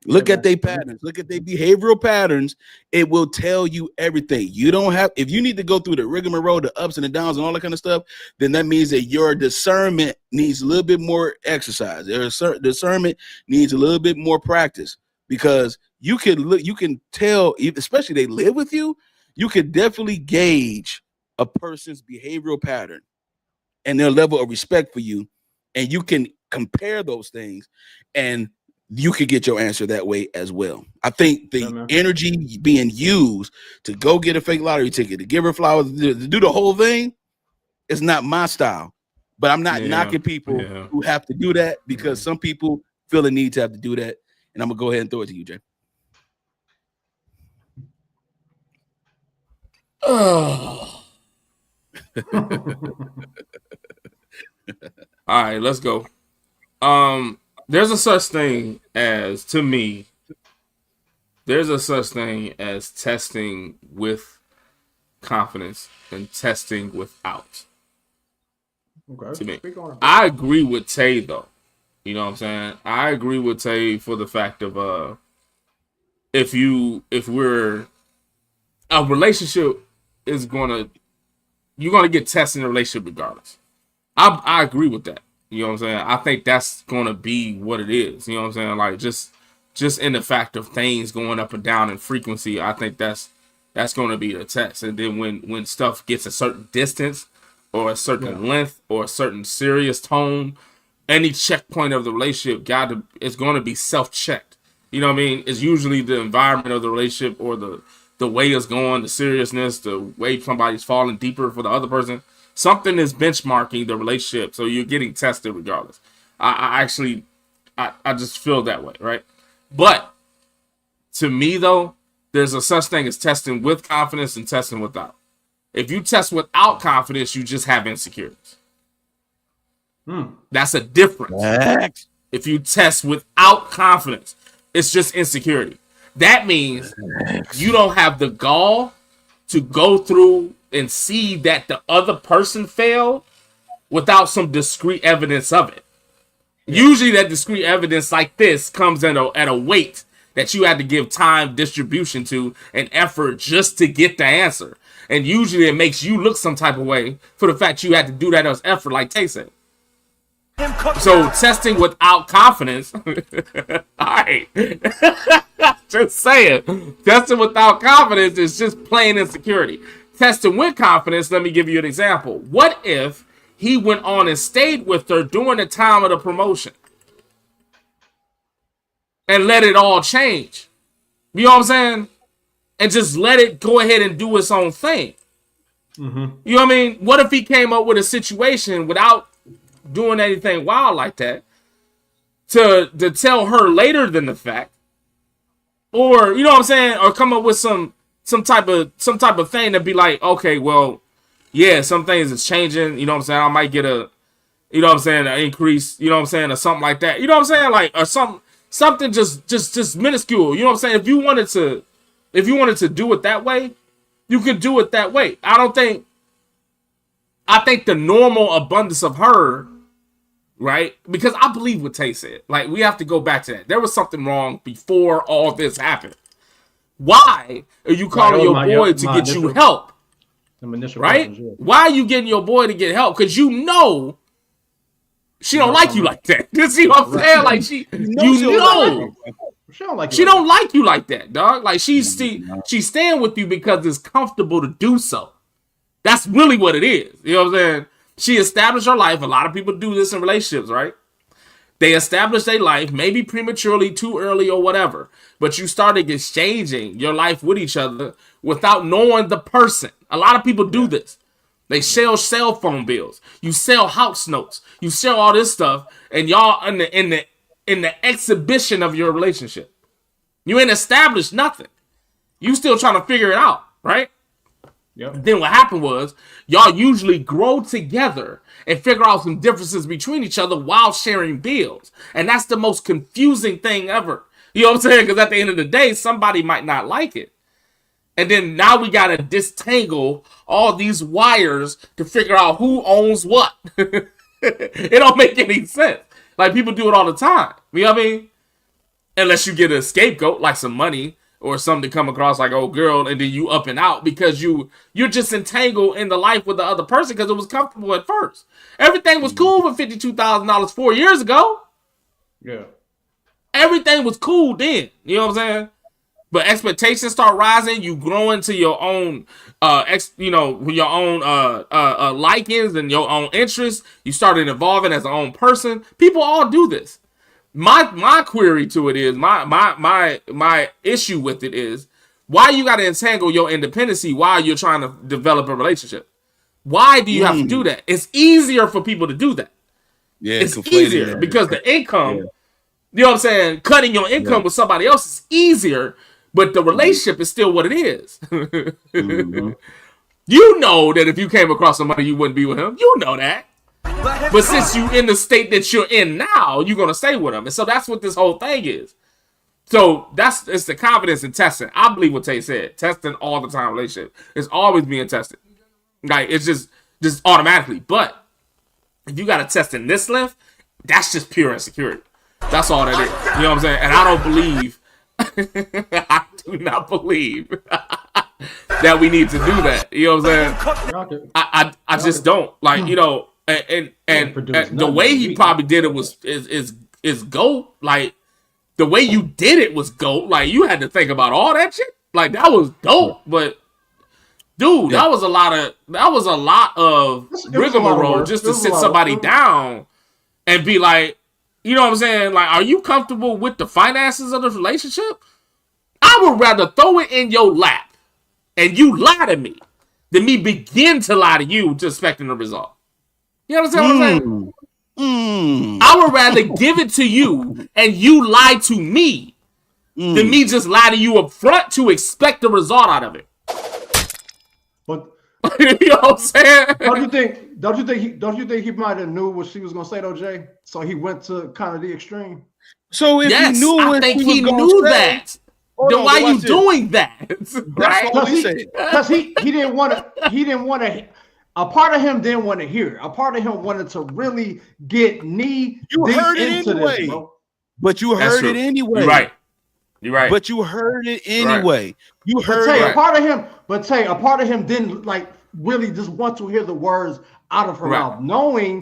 Look at their patterns. Look at their behavioral patterns. It will tell you everything. You don't have, if you need to go through the rigmarole, the ups and the downs and all that kind of stuff, then that means that your discernment needs a little bit more exercise. Your discernment needs a little bit more practice, because you can tell, especially they live with you, you can definitely gauge a person's behavioral pattern and their level of respect for you. And you can compare those things, and you could get your answer that way as well. I think the energy being used to go get a fake lottery ticket, to give her flowers, to do the whole thing is not my style. But I'm not knocking people who have to do that, because some people feel the need to have to do that. And I'm going to go ahead and throw it to you, Jay. Oh. All right, let's go. There's a such thing as, to me, there's a such thing as testing with confidence and testing without. Okay. To me, I agree with Tay though. You know what I'm saying? I agree with Tay for the fact of if we're a relationship is you're gonna get tested in a relationship regardless. I agree with that. You know what I'm saying? I think that's gonna be what it is. You know what I'm saying? Like just in the fact of things going up and down in frequency, I think that's gonna be the test. And then when stuff gets a certain distance or a certain length or a certain serious tone, any checkpoint of the relationship it's gonna be self-checked. You know what I mean? It's usually the environment of the relationship or the way it's going, the seriousness, the way somebody's falling deeper for the other person. Something is benchmarking the relationship, so you're getting tested regardless. I just feel that way, right? But to me, though, there's a such thing as testing with confidence and testing without. If you test without confidence, you just have insecurities. That's a difference. If you test without confidence, it's just insecurity. That means you don't have the gall to go through and see that the other person failed without some discrete evidence of it. Usually that discrete evidence like this comes at a weight that you had to give time, distribution to, and effort just to get the answer. And usually it makes you look some type of way for the fact you had to do that as effort, like Tay said. So testing without confidence, all right, just saying, testing without confidence is just plain insecurity. Testing with confidence, let me give you an example. What if he went on and stayed with her during the time of the promotion and let it all change? You know what I'm saying? and just let it go ahead and do its own thing. You know what I mean? What if he came up with a situation without doing anything wild like that to tell her later than the fact, or you know what I'm saying, or come up with some type of thing to be like, okay, well, yeah, some things is changing. You know what I'm saying? I might get a, you know what I'm saying, an increase. You know what I'm saying, or something like that. You know what I'm saying, like, or something just minuscule. You know what I'm saying? If you wanted to do it that way, you could do it that way. I think the normal abundance of her, right? Because I believe what Tay said. Like, we have to go back to that. There was something wrong before all this happened. Why are you calling your boy to get you help? Right? Why are you getting your boy to get help? Because you know she don't like you like that. You see what I'm saying? Like, she don't like you like that, dog. Like, she's staying with you because it's comfortable to do so. That's really what it is. You know what I'm saying? She established her life. A lot of people do this in relationships, right? They establish their life, maybe prematurely, too early, or whatever. But you started exchanging your life with each other without knowing the person. A lot of people do this. They sell cell phone bills. You sell house notes. You sell all this stuff, and y'all in the exhibition of your relationship. You ain't established nothing. You still trying to figure it out, right? Yep. Then what happened was y'all usually grow together and figure out some differences between each other while sharing bills. And that's the most confusing thing ever. You know what I'm saying? Because at the end of the day, somebody might not like it. And then now we got to disentangle all these wires to figure out who owns what. It don't make any sense. Like, people do it all the time. You know what I mean? Unless you get a scapegoat, like some money or something to come across like, oh, girl, and then you up and out because you're just entangled in the life with the other person because it was comfortable at first. Everything was cool for $52,000 4 years ago. Yeah. Everything was cool then. You know what I'm saying? But expectations start rising. You grow into your own, your own likings and your own interests. You started evolving as a own person. People all do this. My query to it is, my issue with it is, why you got to entangle your independency while you're trying to develop a relationship? Why do you have to do that? It's easier for people to do that. Yeah, it's easier because the income, you know what I'm saying? Cutting your income with somebody else is easier, but the relationship is still what it is. You know that if you came across somebody, you wouldn't be with him. You know that. But since you in the state that you're in now, you're going to stay with him. And so that's what this whole thing is. So it's the confidence in testing. I believe what Tay said. Testing all the time relationship. It's always being tested. Like, it's just automatically. But if you got to test in this length, that's just pure insecurity. That's all that is. You know what I'm saying? And I don't believe, I do not believe that we need to do that. You know what I'm saying? I just don't. Like, you know, and the way he probably did it is GOAT. Like, the way you did it was GOAT. Like, you had to think about all that shit. Like, that was dope. But dude, that was a lot of rigmarole just to sit somebody down and be like, you know what I'm saying? Like, are you comfortable with the finances of the relationship? I would rather throw it in your lap and you lie to me than me begin to lie to you to expecting the result. You understand what I'm saying? I would rather give it to you and you lie to me than me just lie to you up front to expect the result out of it. But you know what I'm saying? Don't you think he might have knew what she was gonna say though, Jay? So he went to kind of the extreme. So if he knew what I think he knew that. Then why are you doing that? Right? Because he didn't want to. A part of him didn't want to hear it. A part of him wanted to really get knee deep into this, bro. But you heard it anyway. You're right. But you heard it anyway. Right. You heard it. A part of him didn't like really just want to hear the words out of her mouth. Knowing.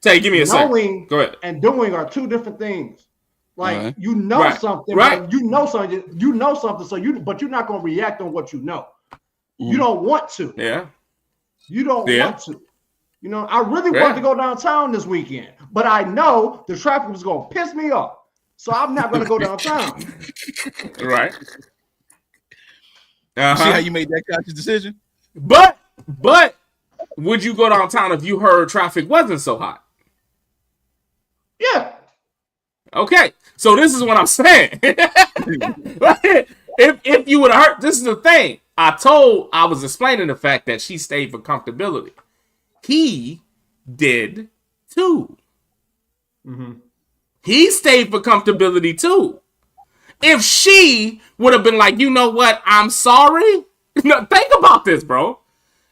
Tay, give me a second. Knowing go ahead. And doing are two different things. Like you know something, right? You know something. So but you're not gonna react on what you know. You don't want to. Yeah. You don't want to. You know, I really wanted to go downtown this weekend, but I know the traffic was gonna piss me off. So I'm not gonna go downtown. Right. You see how you made that conscious decision? But would you go downtown if you heard traffic wasn't so hot? Yeah. Okay, so this is what I'm saying. if you would have heard, this is the thing. I was explaining the fact that she stayed for comfortability. He did too. Mm-hmm. He stayed for comfortability too. If she would have been like, you know what, I'm sorry. No, think about this, bro.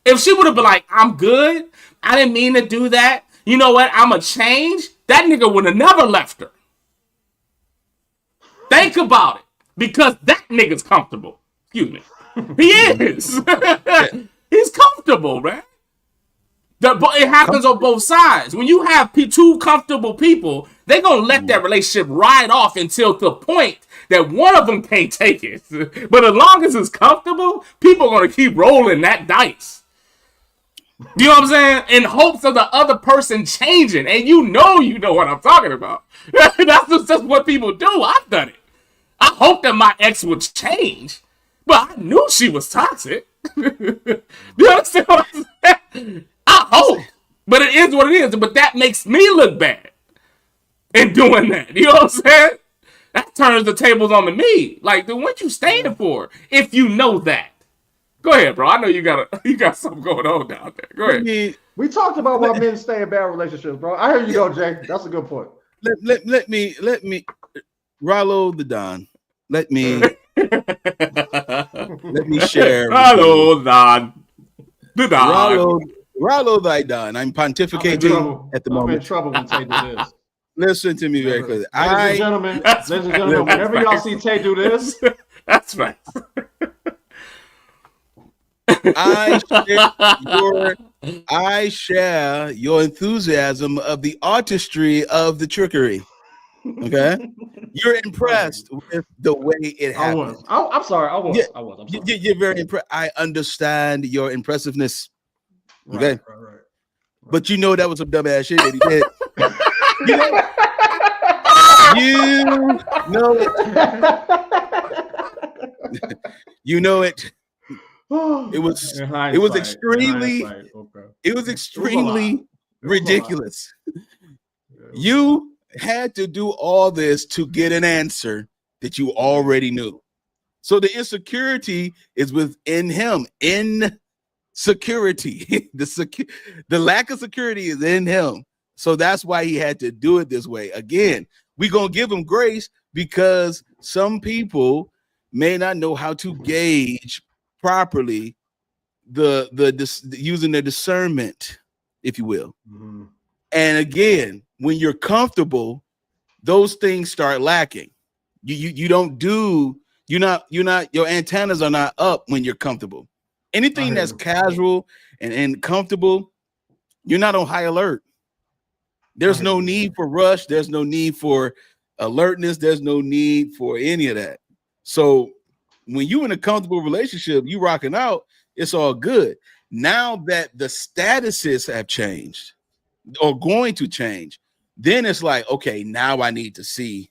If she would have been like, I'm good, I didn't mean to do that. You know what, I'm a change. That nigga would have never left her. Think about it. Because that nigga's comfortable. Excuse me. He is. He's comfortable, man. But it happens on both sides. When you have two comfortable people, they're going to let that relationship ride off until the point that one of them can't take it. But as long as it's comfortable, people are going to keep rolling that dice. You know what I'm saying? In hopes of the other person changing. And you know what I'm talking about. That's just what people do. I've done it. I hope that my ex would change. But I knew she was toxic. You understand what I'm saying? I hope. But it is what it is. But that makes me look bad in doing that. You know what I'm saying? That turns the tables on to me. Like, then what you staying for if you know that? Go ahead, bro. I know you got something going on down there. Go ahead. We talked about why men stay in bad relationships, bro. I hear you go, Jay. That's a good point. Let me Rollo the Don. Let me share. Rollo Don. The Don. Rollo thy Don. I'm pontificating at the moment. I'm in trouble when Tay do this. Listen to me very clearly. Ladies and gentlemen, whenever y'all see Tay do this, that's right. I share your enthusiasm of the artistry of the trickery. Okay, you're impressed with the way it happened. I'm sorry. I was. You're very impressed. I understand your impressiveness. Okay, right. But you know that was some dumbass shit that he did. You know it. It was extremely ridiculous. You had to do all this to get an answer that you already knew. So the insecurity is within him. Insecurity. The lack of security is in him. So that's why he had to do it this way. Again, we're going to give him grace because some people may not know how to gauge properly using their discernment, if you will. Mm-hmm. And again, when you're comfortable, those things start lacking. Your antennas are not up when you're comfortable. Anything that's casual and comfortable, you're not on high alert. There's no need for rush. There's no need for alertness. There's no need for any of that. So when you're in a comfortable relationship, you rocking out, it's all good. Now that the statuses have changed or going to change, then it's like, okay, now I need to see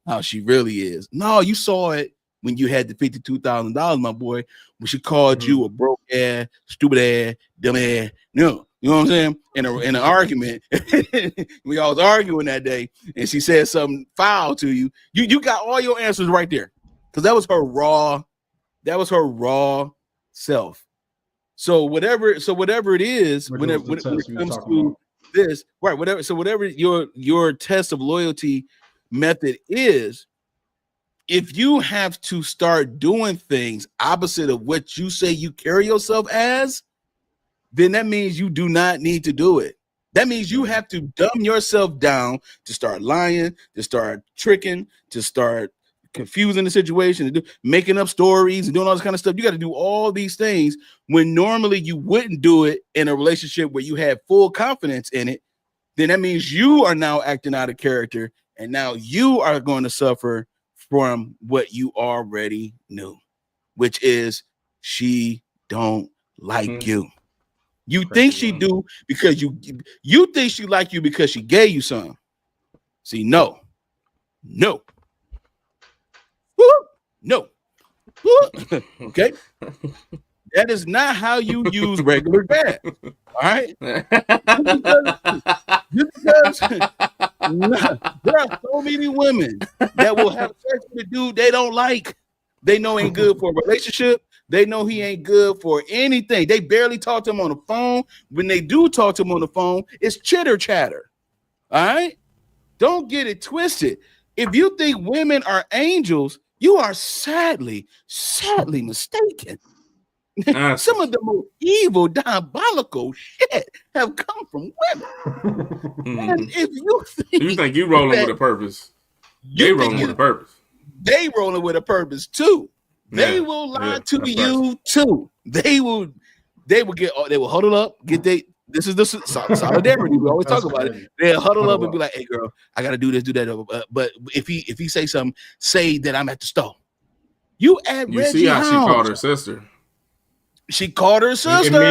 how she really is. No, you saw it when you had the $52,000, my boy, when she called you a broke ass, stupid ass, dumb ass. No, you know what I'm saying? In an argument, we all was arguing that day, and she said something foul to you. You got all your answers right there, because that was her raw self. So whatever it is, when it comes to this, right? Whatever your test of loyalty method is, if you have to start doing things opposite of what you say you carry yourself as, then that means you do not need to do it. That means you have to dumb yourself down to start lying, to start tricking, to start confusing the situation, to making up stories and doing all this kind of stuff. You got to do all these things when normally you wouldn't do it in a relationship where you have full confidence in it. Then that means you are now acting out of character, and now you are going to suffer from what you already knew, which is she don't like you. You think she do because you think she like you because she gave you some. See, no. Okay, that is not how you use regular gas. All right, just because there are so many women that will have sex with a dude they don't like. They know ain't good for a relationship. They know he ain't good for anything. They barely talk to him on the phone. When they do talk to him on the phone, it's chitter chatter. All right, don't get it twisted. If you think women are angels, you are sadly mistaken. Some of the most evil, diabolical shit have come from women. And if you think you rolling with a purpose, they rolling with a purpose. They rolling with a purpose too. They will lie to you too. They will huddle up, this is the solidarity. We always talk about it. They'll huddle up and be like, "Hey, girl, I gotta do this, do that." But if he say something, say that I'm at the store. You see how she called her sister. She called her sister.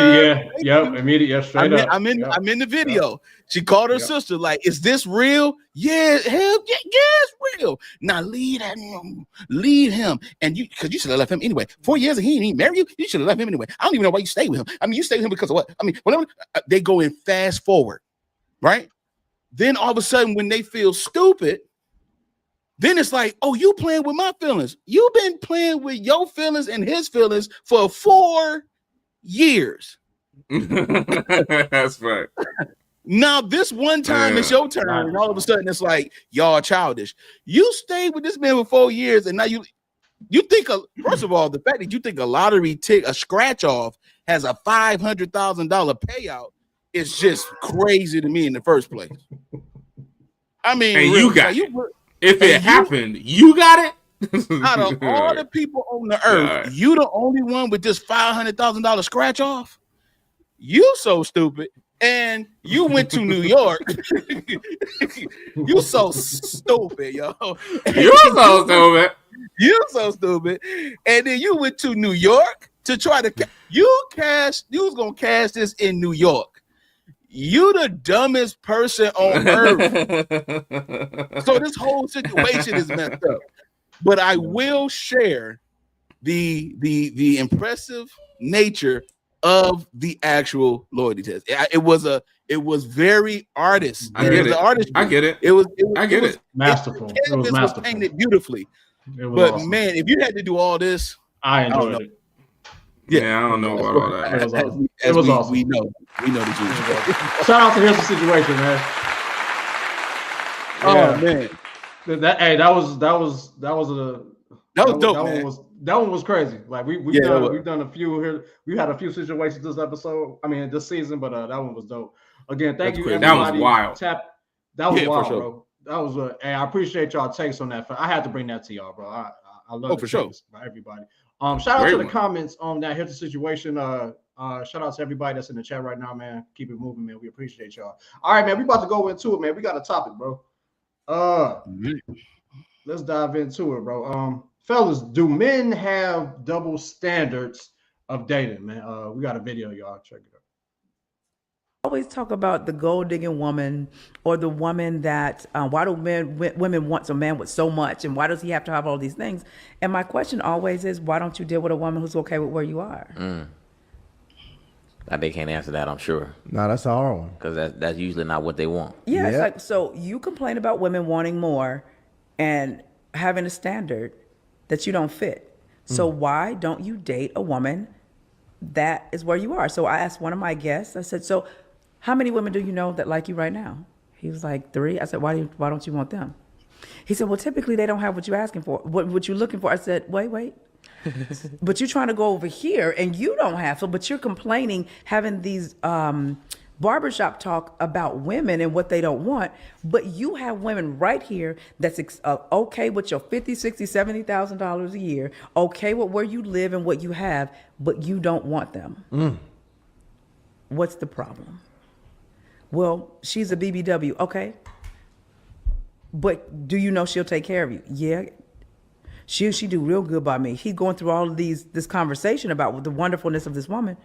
Immediate. Straight up. I'm in the video. Yep. She called her sister. Like, is this real? Yeah, hell yeah, it's real. Now lead him. And because you should have left him anyway. 4 years and he didn't even marry you. You should have left him anyway. I don't even know why you stay with him. I mean, you stay with him because of what? I mean, whatever. They go in fast forward, right? Then all of a sudden, when they feel stupid, then it's like, oh, you playing with my feelings. You've been playing with your feelings and his feelings for 4 years. That's right. Now, this one time it's your turn, and all of a sudden it's like, y'all childish. You stayed with this man for 4 years, and now you think, first of all, the fact that you think a lottery a scratch off has a $500,000 payout is just crazy to me in the first place. I mean, and really, you got it. If it happened, you got it. Out of all the people on the earth, you the only one with this $500,000 scratch off. You so stupid, and you went to New York. You so stupid, yo. You so stupid. You so stupid, and then you went to New York to try to you was gonna cash this in New York. You the dumbest person on earth. So this whole situation is messed up. But I will share the impressive nature of the actual loyalty test. It was very artist. I get it. It was masterful. It was masterful. Painted beautifully. But awesome. Man, if you had to do all this, I enjoyed it. Yeah, I don't know about all that. It was awesome. We know the truth. Shout out to Here's the Situation, man. Oh man. That one was crazy. Like we've done a few here. We had a few situations this episode. I mean this season, but that one was dope. Again, thank you everybody. That was wild. That was wild, bro. That was hey, I appreciate y'all takes on that. I had to bring that to y'all, bro. I love for sure by everybody. Shout out to the comments on that. Here's the situation. Shout out to everybody that's in the chat right now, man. Keep it moving, man. We appreciate y'all. All right, man. We about to go into it, man. We got a topic, bro. Let's dive into it, bro. Fellas, do men have double standards of dating, man? We got a video, y'all. Check it out. Always talk about the gold digging woman or the woman that why do women want a man with so much, and why does he have to have all these things? And my question always is, why don't you deal with a woman who's okay with where you are? They can't answer that, I'm sure. No, that's a hard one. Because that's usually not what they want. Yeah, it's like, so you complain about women wanting more and having a standard that you don't fit. So why don't you date a woman that is where you are? So I asked one of my guests, I said, so how many women do you know that like you right now? He was like 3. I said, why don't you want them? He said, well, typically they don't have what you're asking for, what you're looking for. I said, wait. But you're trying to go over here and you don't have so, but you're complaining, having these barbershop talk about women and what they don't want, but you have women right here that's okay with your $50,000, $60,000, $70,000 a year, okay with where you live and what you have, but you don't want them. What's the problem? Well, she's a BBW, okay. But do you know she'll take care of you? Yeah. She do real good by me. He's going through all of this conversation about the wonderfulness of this woman.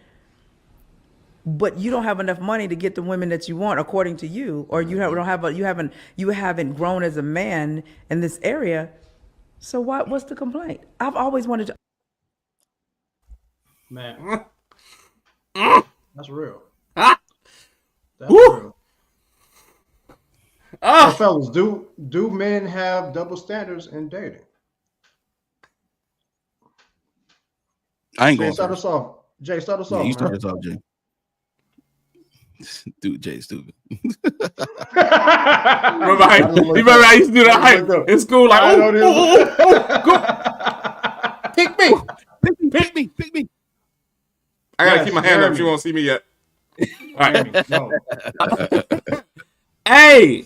But you don't have enough money to get the women that you want, according to you, or you haven't grown as a man in this area. So what's the complaint? I've always wanted to. Man. That's real. Ah. That's real. Oh. So, fellas, do men have double standards in dating? I ain't Jay, going start first. us off. Jay, start us Yeah, off. you Man. start us off, Jay. Dude, Jay, stupid. Remember how you used to do that hype in school? Like, go. Pick me. Pick me. I gotta keep my hand up. She won't see me yet. All right. No. Hey,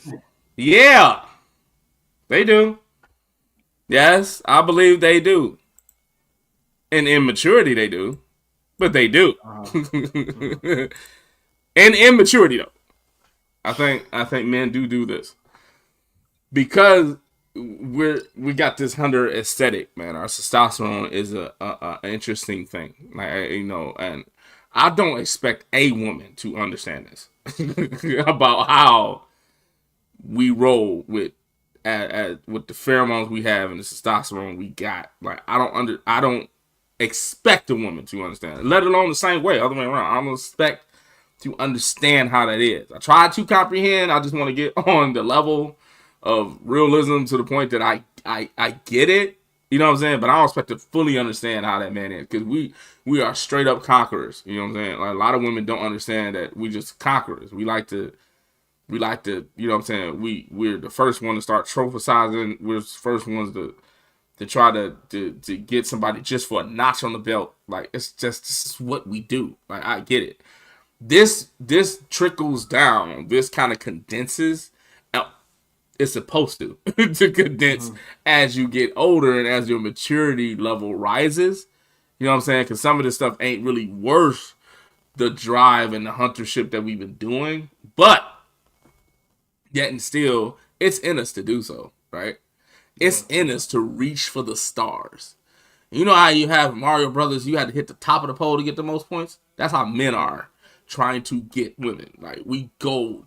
yeah, they do. Yes, I believe they do. In immaturity, they do, but they do. In immaturity, though, I think men do this because we got this hunter aesthetic, man. Our testosterone is a interesting thing, like, and I don't expect a woman to understand this about how we roll with the pheromones we have and the testosterone we got. Like, I don't expect a woman to understand it, let alone the same way, other way around. I don't expect to understand how that is. I try to comprehend. I just want to get on the level of realism to the point that I get it. You know what I'm saying? But I don't expect to fully understand how that man is, because we are straight up conquerors. You know what I'm saying? Like, a lot of women don't understand that we just conquerors. We like to, you know what I'm saying? We're the first one to start trophizing. We're the first ones to try to get somebody just for a notch on the belt. Like, this is what we do. Like, I get it. This trickles down. This kind of condenses. It's supposed to condense as you get older and as your maturity level rises. You know what I'm saying? Because some of this stuff ain't really worth the drive and the huntership that we've been doing. But yet and still, it's in us to do so, right? It's in us to reach for the stars. You know how you have Mario Brothers, you had to hit the top of the pole to get the most points? That's how men are trying to get women. Like, we jump.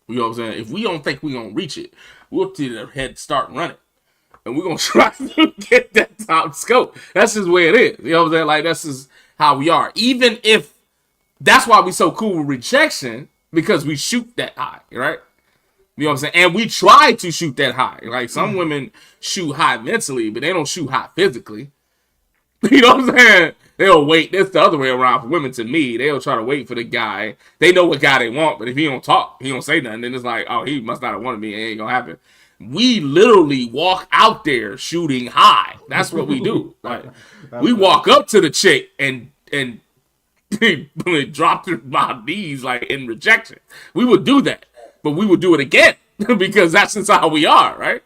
You know what I'm saying? If we don't think we're going to reach it, we'll to the head start running. And we're going to try to get that top scope. That's just the way it is. You know what I'm saying? Like, that's just how we are. Even if, that's why we so cool with rejection, because we shoot that high, right? You know what I'm saying? And we try to shoot that high. Like, some women shoot high mentally, but they don't shoot high physically. You know what I'm saying? They'll wait. That's the other way around for women to me. They'll try to wait for the guy. They know what guy they want, but if he don't talk, he don't say nothing, then it's like, oh, he must not have wanted me. It ain't gonna happen. We literally walk out there shooting high. That's what we do. Like, we walk up to the chick and drop her my knees like in rejection. We would do that, but we would do it again because that's just how we are, right?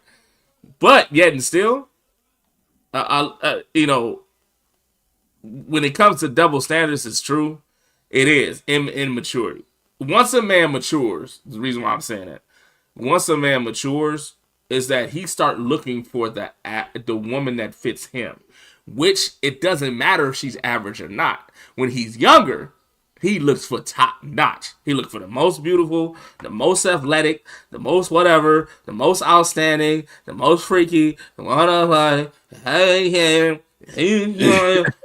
But yet and still, you know, when it comes to double standards, it's true. It is immaturity. Once a man matures, the reason why I'm saying that, once a man matures, is that he start looking for the woman that fits him, which it doesn't matter if she's average or not. When he's younger, he looks for top notch. He looks for the most beautiful, the most athletic, the most whatever, the most outstanding, the most freaky, the one of like, hey,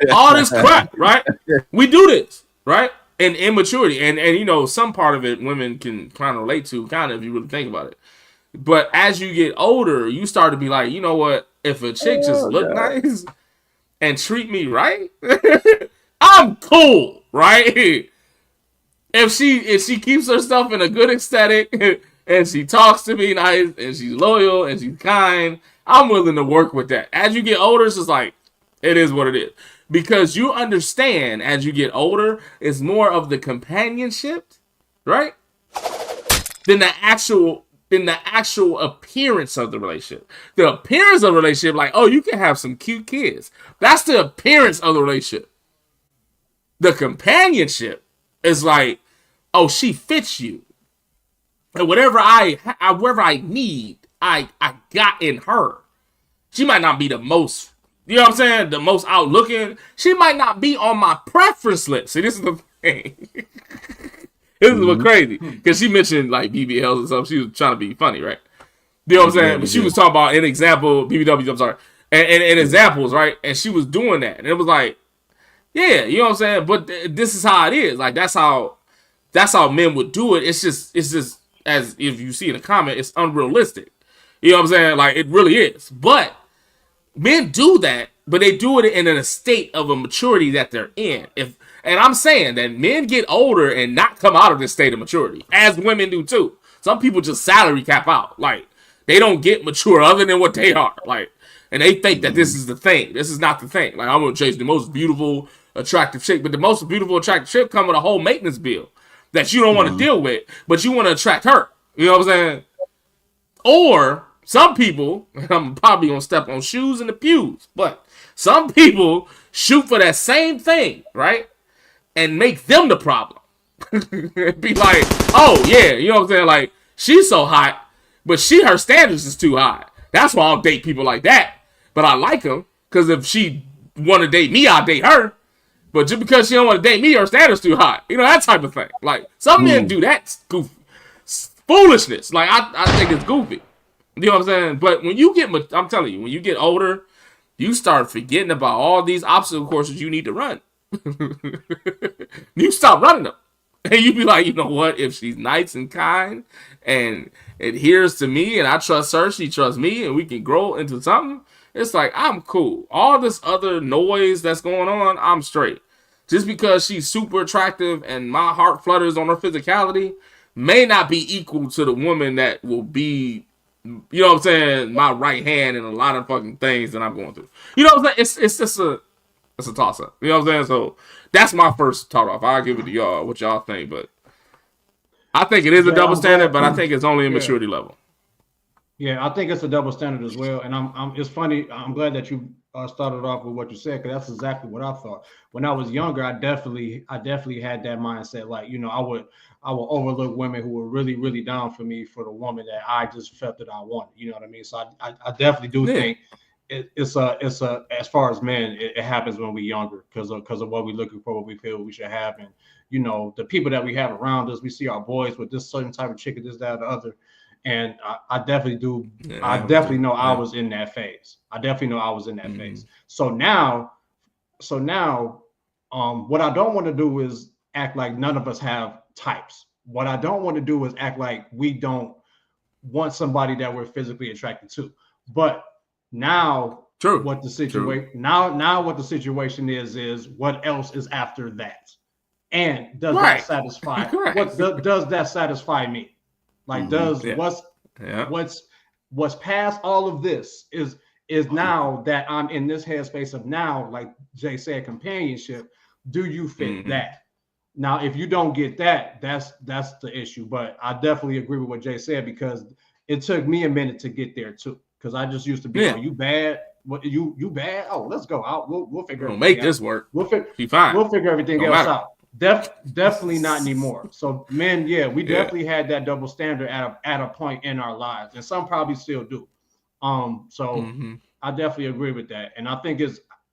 all this crap, right? We do this, right? And immaturity, and you know, some part of it women can kind of relate to, kind of, if you really think about it. But as you get older, you start to be like, you know what? If a chick just look nice and treat me right, I'm cool, right? If she keeps herself in a good aesthetic and she talks to me nice and she's loyal and she's kind, I'm willing to work with that. As you get older, it's just like, it is what it is. Because you understand, as you get older, it's more of the companionship, right? Than the actual appearance of the relationship. The appearance of the relationship, like, oh, you can have some cute kids. That's the appearance of the relationship. The companionship is like, oh, she fits you. And whatever I need, I got in her. She might not be the most, you know what I'm saying, the most out looking. She might not be on my preference list. See, this is the thing. This is what's crazy. Because she mentioned like BBLs and stuff. She was trying to be funny, right? You know what I'm saying? But she was talking about an example, BBWs, I'm sorry. And examples, right? And she was doing that. And it was like, Yeah, you know what I'm saying? But this is how it is. Like that's how men would do it. It's just as if you see in the comment, it's unrealistic. You know what I'm saying? Like it really is. But men do that, but they do it in a state of a maturity that they're in. And I'm saying that men get older and not come out of this state of maturity, as women do too. Some people just salary cap out. Like they don't get mature other than what they are. Like, and they think that this is the thing. This is not the thing. Like I'm gonna chase the most beautiful, attractive chick, but the most beautiful, attractive chick come with a whole maintenance bill that you don't want to deal with, but you want to attract her. You know what I'm saying? Or some people, and I'm probably gonna step on shoes in the pews, but some people shoot for that same thing, right? And make them the problem. Be like, oh yeah, you know what I'm saying? Like, she's so hot, but her standards is too high. That's why I'll date people like that. But I like them, because if she want to date me, I'll date her. But just because she don't want to date me, her standards too high. You know, that type of thing. Like, some men do that goofy foolishness. Like, I think it's goofy. You know what I'm saying? But when you get, I'm telling you, when you get older, you start forgetting about all these obstacle courses you need to run. You stop running them. And you be like, you know what? If she's nice and kind and adheres to me and I trust her, she trusts me, and we can grow into something, it's like, I'm cool. All this other noise that's going on, I'm straight. Just because she's super attractive and my heart flutters on her physicality may not be equal to the woman that will be, you know what I'm saying, my right hand in a lot of fucking things that I'm going through. You know what I'm saying? It's just a toss up. You know what I'm saying? So that's my first thought off. I'll give it to y'all what y'all think, but I think it is a double standard, but I think it's only a maturity level. Yeah, I think it's a double standard as well. And it's funny. I'm glad that you started off with what you said, because that's exactly what I thought. When I was younger, I definitely had that mindset. Like, you know, I would overlook women who were really, really down for me for the woman that I just felt that I wanted. You know what I mean? So I definitely do think it's as far as men, it happens when we're younger because of what we're looking for, what we feel we should have, and you know, the people that we have around us. We see our boys with this certain type of chick, this, that, or the other. And I definitely do. Yeah, I definitely know I was in that phase. Phase. So now, what I don't want to do is act like none of us have types. What I don't want to do is act like we don't want somebody that we're physically attracted to. But now, what the situation is what else is after that, and does that satisfy? Does that satisfy me? Like, what's past all of this is now that I'm in this headspace of now, like Jay said, companionship. Do you fit that? Now, if you don't get that, that's the issue. But I definitely agree with what Jay said, because it took me a minute to get there too. Because I just used to be, you bad? What you bad? Oh, let's go out. We'll figure. We'll make this work. Be fine. We'll figure everything else out. Definitely not anymore. So men, we definitely had that double standard at a point in our lives, and some probably still do. I definitely agree with that, and I think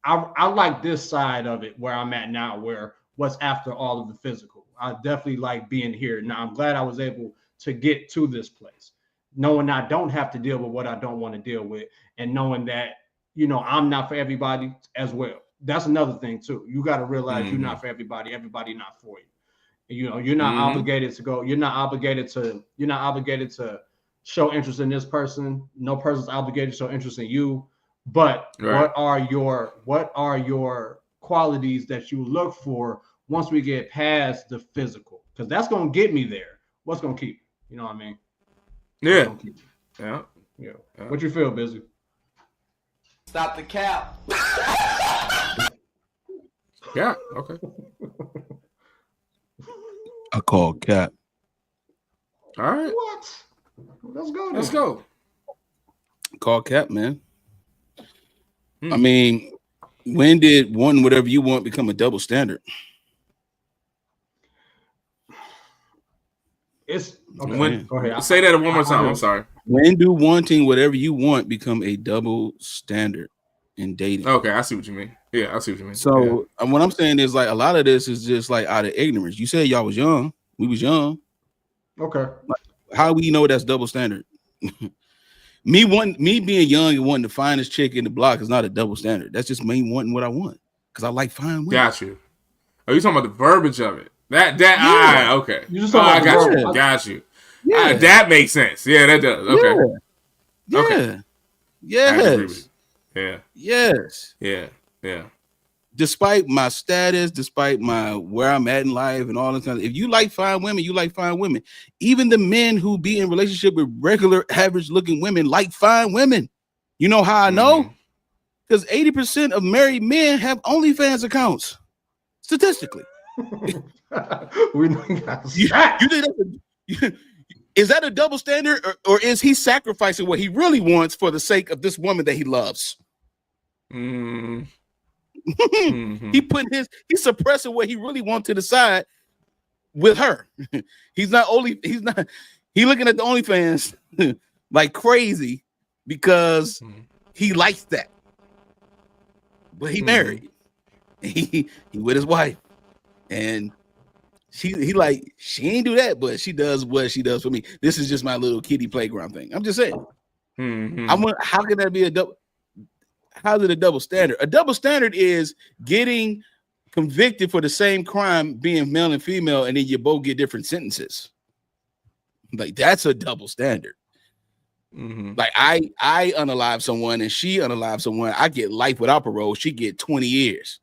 I like this side of it where I'm at now, where what's after all of the physical. I definitely like being here now. I'm glad I was able to get to this place, knowing I don't have to deal with what I don't want to deal with, and knowing that, you know, I'm not for everybody as well. That's another thing too. You got to realize you're not for everybody. Everybody not for you. You know, you're not obligated to go. You're not obligated to show interest in this person. No person's obligated to show interest in you. But what are your qualities that you look for once we get past the physical? Because that's gonna get me there. What's gonna keep? You know what I mean? Yeah. What you feel, Busy? Stop the cap. Yeah. Okay. I call cap. All right. What? Let's go. Let's go. Call cap, man. I mean, when did one whatever you want become a double standard? It's okay. Go ahead. Say that one more time. I'm sorry. When do wanting whatever you want become a double standard in dating? Okay, I see what you mean. Yeah, I see what you mean. So what I'm saying is, like, a lot of this is just like out of ignorance. You said y'all was young. We was young. Okay. Like, how we know that's double standard? Me being young and wanting the finest chick in the block is not a double standard. That's just me wanting what I want. because I like fine women. Got you. Are you talking about the verbiage of it? Okay. You just talking about got the you. verbiage. Got you. Yeah. That makes sense. Yeah, that does. Okay. Yeah. Okay. Yes. Yeah. Yes. Yeah. Yeah. Despite my status, despite my where I'm at in life and all this kind of, if you like fine women, you like fine women. Even the men who be in relationship with regular average looking women like fine women. You know how I know? Because 80% of married men have OnlyFans accounts. Statistically. We got you think is that a double standard, or is he sacrificing what he really wants for the sake of this woman that he loves? He's suppressing what he really wants to decide with her. He's looking at the OnlyFans like crazy because he likes that. But he married. He with his wife. And she ain't do that, but she does what she does for me. This is just my little kiddie playground thing. I'm just saying. How can that be a double? How's it a double standard? A double standard is getting convicted for the same crime, being male and female, and then you both get different sentences. Like that's a double standard. Like I unalive someone and she unalive someone. I get life without parole. She get 20 years.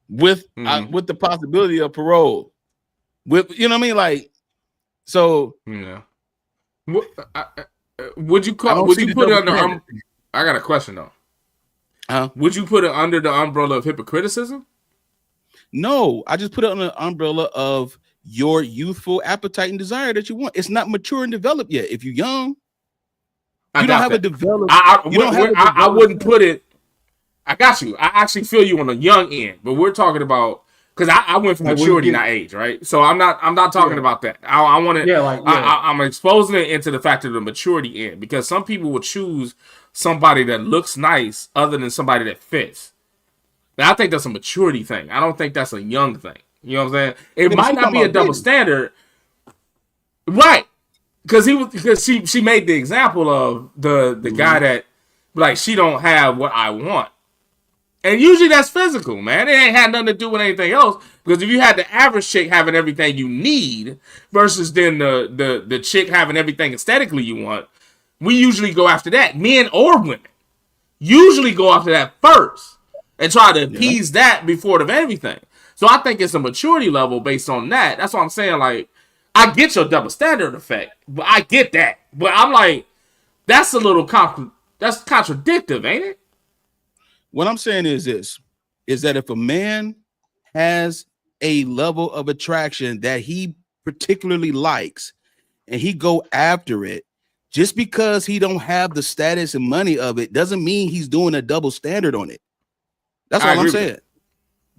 With the possibility of parole. With you know what I mean? Like so. Yeah. Would you put it under? I got a question though. Would you put it under the umbrella of hypocriticism? No, I just put it on the umbrella of your youthful appetite and desire that you want. It's not mature and developed yet. If you're young, you don't have a developed. I wouldn't put it. I got you. I actually feel you on the young end, but we're talking about because I went for maturity, not age, right? So I'm not talking about that. I want to. I'm exposing it into the fact of the maturity end because some people will choose somebody that looks nice other than somebody that fits. Now I think that's a maturity thing. I don't think that's a young thing. You know what I'm saying? It might not be a double standard, right? Because she made the example of the guy that like she don't have what I want. And usually that's physical, man. It ain't had nothing to do with anything else. Because if you had the average chick having everything you need versus then the chick having everything aesthetically you want, we usually go after that. Men or women usually go after that first and try to appease that before the everything. So I think it's a maturity level based on that. That's what I'm saying. Like, I get your double standard effect, but I get that. But I'm like, that's a little that's contradictive, ain't it? What I'm saying is this, is that if a man has a level of attraction that he particularly likes and he go after it, just because he don't have the status and money of it doesn't mean he's doing a double standard on it. That's all I'm saying.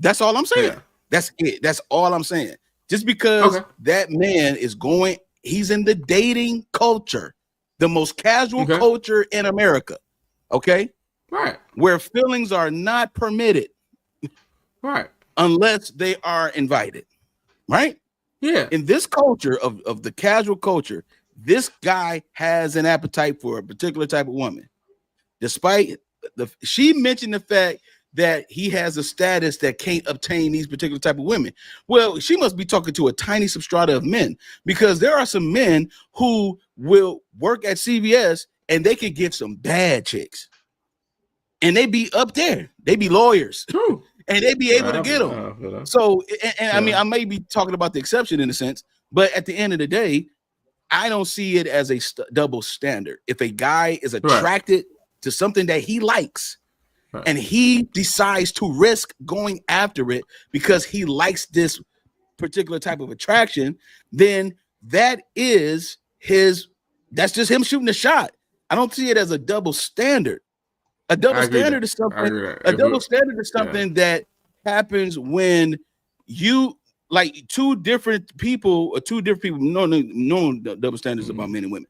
That's all I'm saying. Yeah. That's it. That's all I'm saying. Just because that man is he's in the dating culture, the most casual culture in America. Okay. Right. Where feelings are not permitted. Right. Unless they are invited. Right? Yeah. In this culture of the casual culture, this guy has an appetite for a particular type of woman. Despite she mentioned the fact that he has a status that can't obtain these particular type of women. Well, she must be talking to a tiny substrata of men, because there are some men who will work at CVS and they can get some bad chicks. And they be up there. They be lawyers. True. And they be able to get them. So, and I mean, I may be talking about the exception in a sense, but at the end of the day, I don't see it as a double standard. If a guy is attracted to something that he likes and he decides to risk going after it because he likes this particular type of attraction, then that's just him shooting a shot. I don't see it as a double standard. A double standard is something. A double standard is something that happens when you like two different people. No double standards about men and women.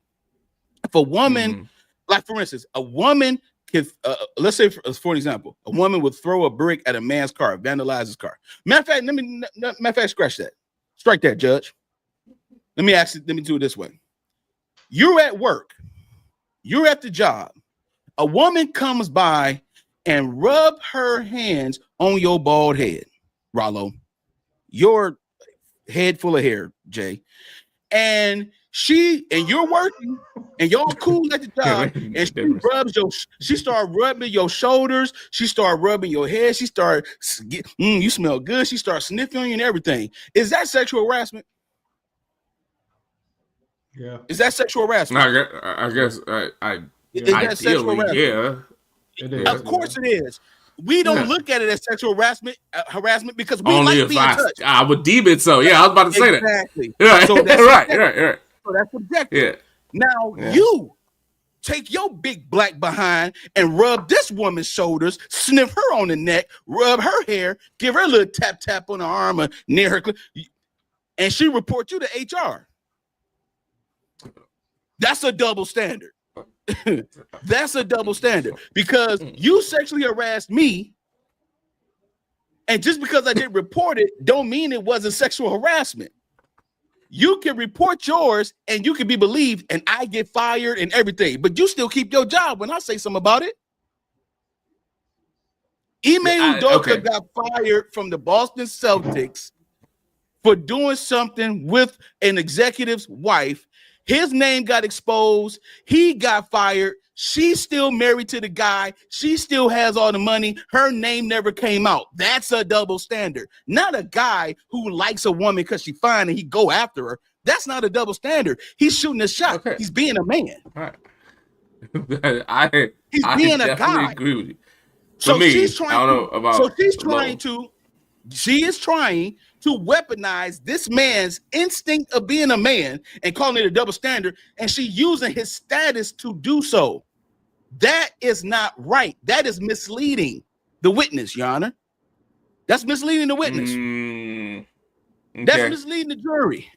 If a woman, like for instance, a woman can, let's say for example, a woman would throw a brick at a man's car, vandalize his car. Matter of fact, scratch that, strike that, judge. Let me do it this way. You're at work. You're at the job. A woman comes by and rub her hands on your bald head, Rollo, your head full of hair, Jay, and you're working and y'all cool at the job, and she start rubbing your shoulders, she start rubbing your head, she start you smell good, she starts sniffing on you and everything. Is that sexual harassment? Yeah. Is that sexual harassment? I guess is that sexual harassment? Yeah. It is. Of course it is. We don't look at it as sexual harassment because we only like if being touched. I would deem it so. Yeah, I was about to say that. Exactly. Yeah. So that's right. So that's subjective. Yeah. Now you take your big black behind and rub this woman's shoulders, sniff her on the neck, rub her hair, give her a little tap on the arm or near her, and she report you to HR. That's a double standard. That's a double standard because you sexually harassed me, and just because I didn't report it don't mean it wasn't sexual harassment. You can report yours and you can be believed and I get fired and everything, but you still keep your job when I say something about it. Ime Udoka got fired from the Boston Celtics for doing something with an executive's wife. His name got exposed. He got fired. She's still married to the guy. She still has all the money. Her name never came out. That's a double standard. Not a guy who likes a woman because she's fine and he go after her. That's not a double standard. He's shooting a shot. Okay. He's being a man. All right. He's being a guy. Agree with you. So me, she's trying. I don't know about. So she is trying to weaponize this man's instinct of being a man and calling it a double standard, and she using his status to do so. That is not right. That is misleading the witness, Your Honor. That's misleading the witness. Okay. That's misleading the jury.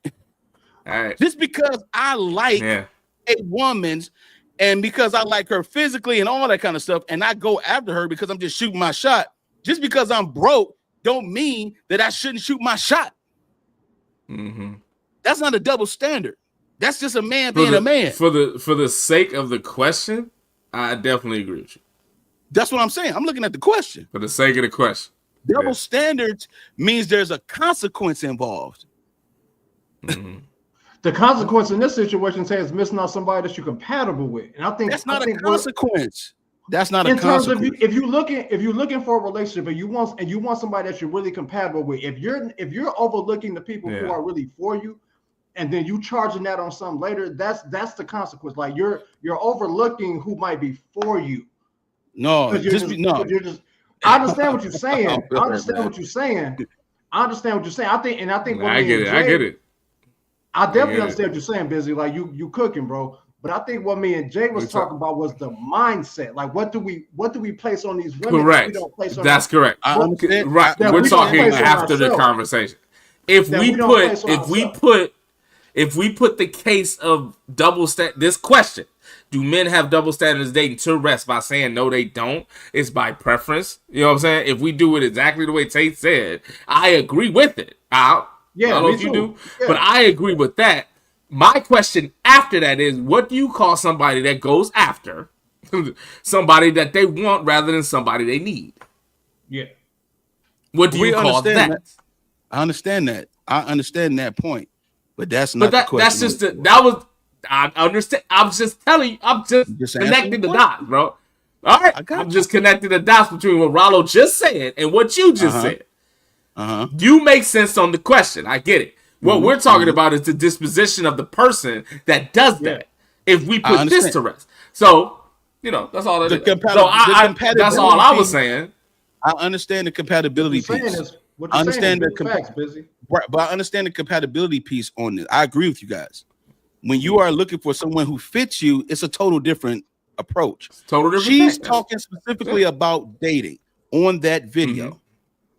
All right. Just because I like a woman's and because I like her physically and all that kind of stuff, and I go after her because I'm just shooting my shot. Just because I'm broke don't mean that I shouldn't shoot my shot. Mm-hmm. That's not a double standard. That's just a man being a man. For the sake of the question, I definitely agree with you. That's what I'm saying. I'm looking at the question. For the sake of the question. Double standards means there's a consequence involved. Mm-hmm. The consequence in this situation says missing out somebody that you're compatible with. And I think that's not a consequence. That's not a consequence. In terms of if you're looking for a relationship and you want somebody that you're really compatible with, if you're overlooking the people who are really for you, and then you charging that on some later, that's the consequence. Like you're overlooking who might be for you. No, I understand what you're saying. I understand what you're saying. I think I get it. I definitely understand what you're saying, Busy. Like you cooking, bro. But I think what me and Jay was talking about was the mindset. Like, what do we place on these women? Correct. We don't place on That's correct. Right. We're talking after the conversation. If we put the case of double standard, this question: do men have double standards dating to rest? By saying no, they don't. It's by preference. You know what I'm saying? If we do it exactly the way Tate said, I agree with it. I don't know if you do, but I agree with that. My question after that is, what do you call somebody that goes after somebody that they want rather than somebody they need? Yeah. What do you call that? I understand that. I understand that point, but that's not the question. That's just I understand. I'm just telling you. I'm just connecting the dots, bro. All right. I'm just connecting the dots between what Rollo just said and what you just said. You make sense on the question. I get it. What we're talking about is the disposition of the person that does that. If we put this to rest. So, that's all that is. That's all I was saying. I understand the compatibility piece. I understand the compatibility piece on this. I agree with you guys. When you are looking for someone who fits you, it's a total different approach. She's talking specifically about dating on that video.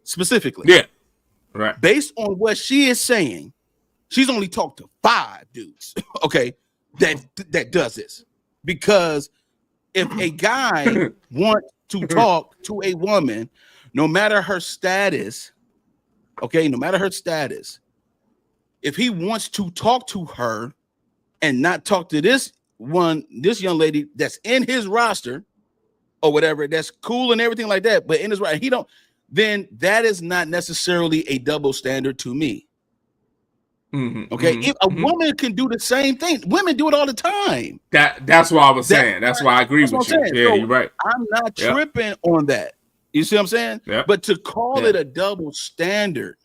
Specifically. Yeah. Right. Based on what she is saying, she's only talked to 5 dudes, okay, that does this. Because if a guy wants to talk to a woman, no matter her status, if he wants to talk to her and not talk to this young lady that's in his roster, or whatever, that's cool and everything like that. But in his right, he don't. Then that is not necessarily a double standard to me. Okay, if a woman can do the same thing, women do it all the time. That's what I was saying. That's why I agree with you. Yeah, so you're right. I'm not tripping on that. You see what I'm saying? Yep. But to call it a double standard,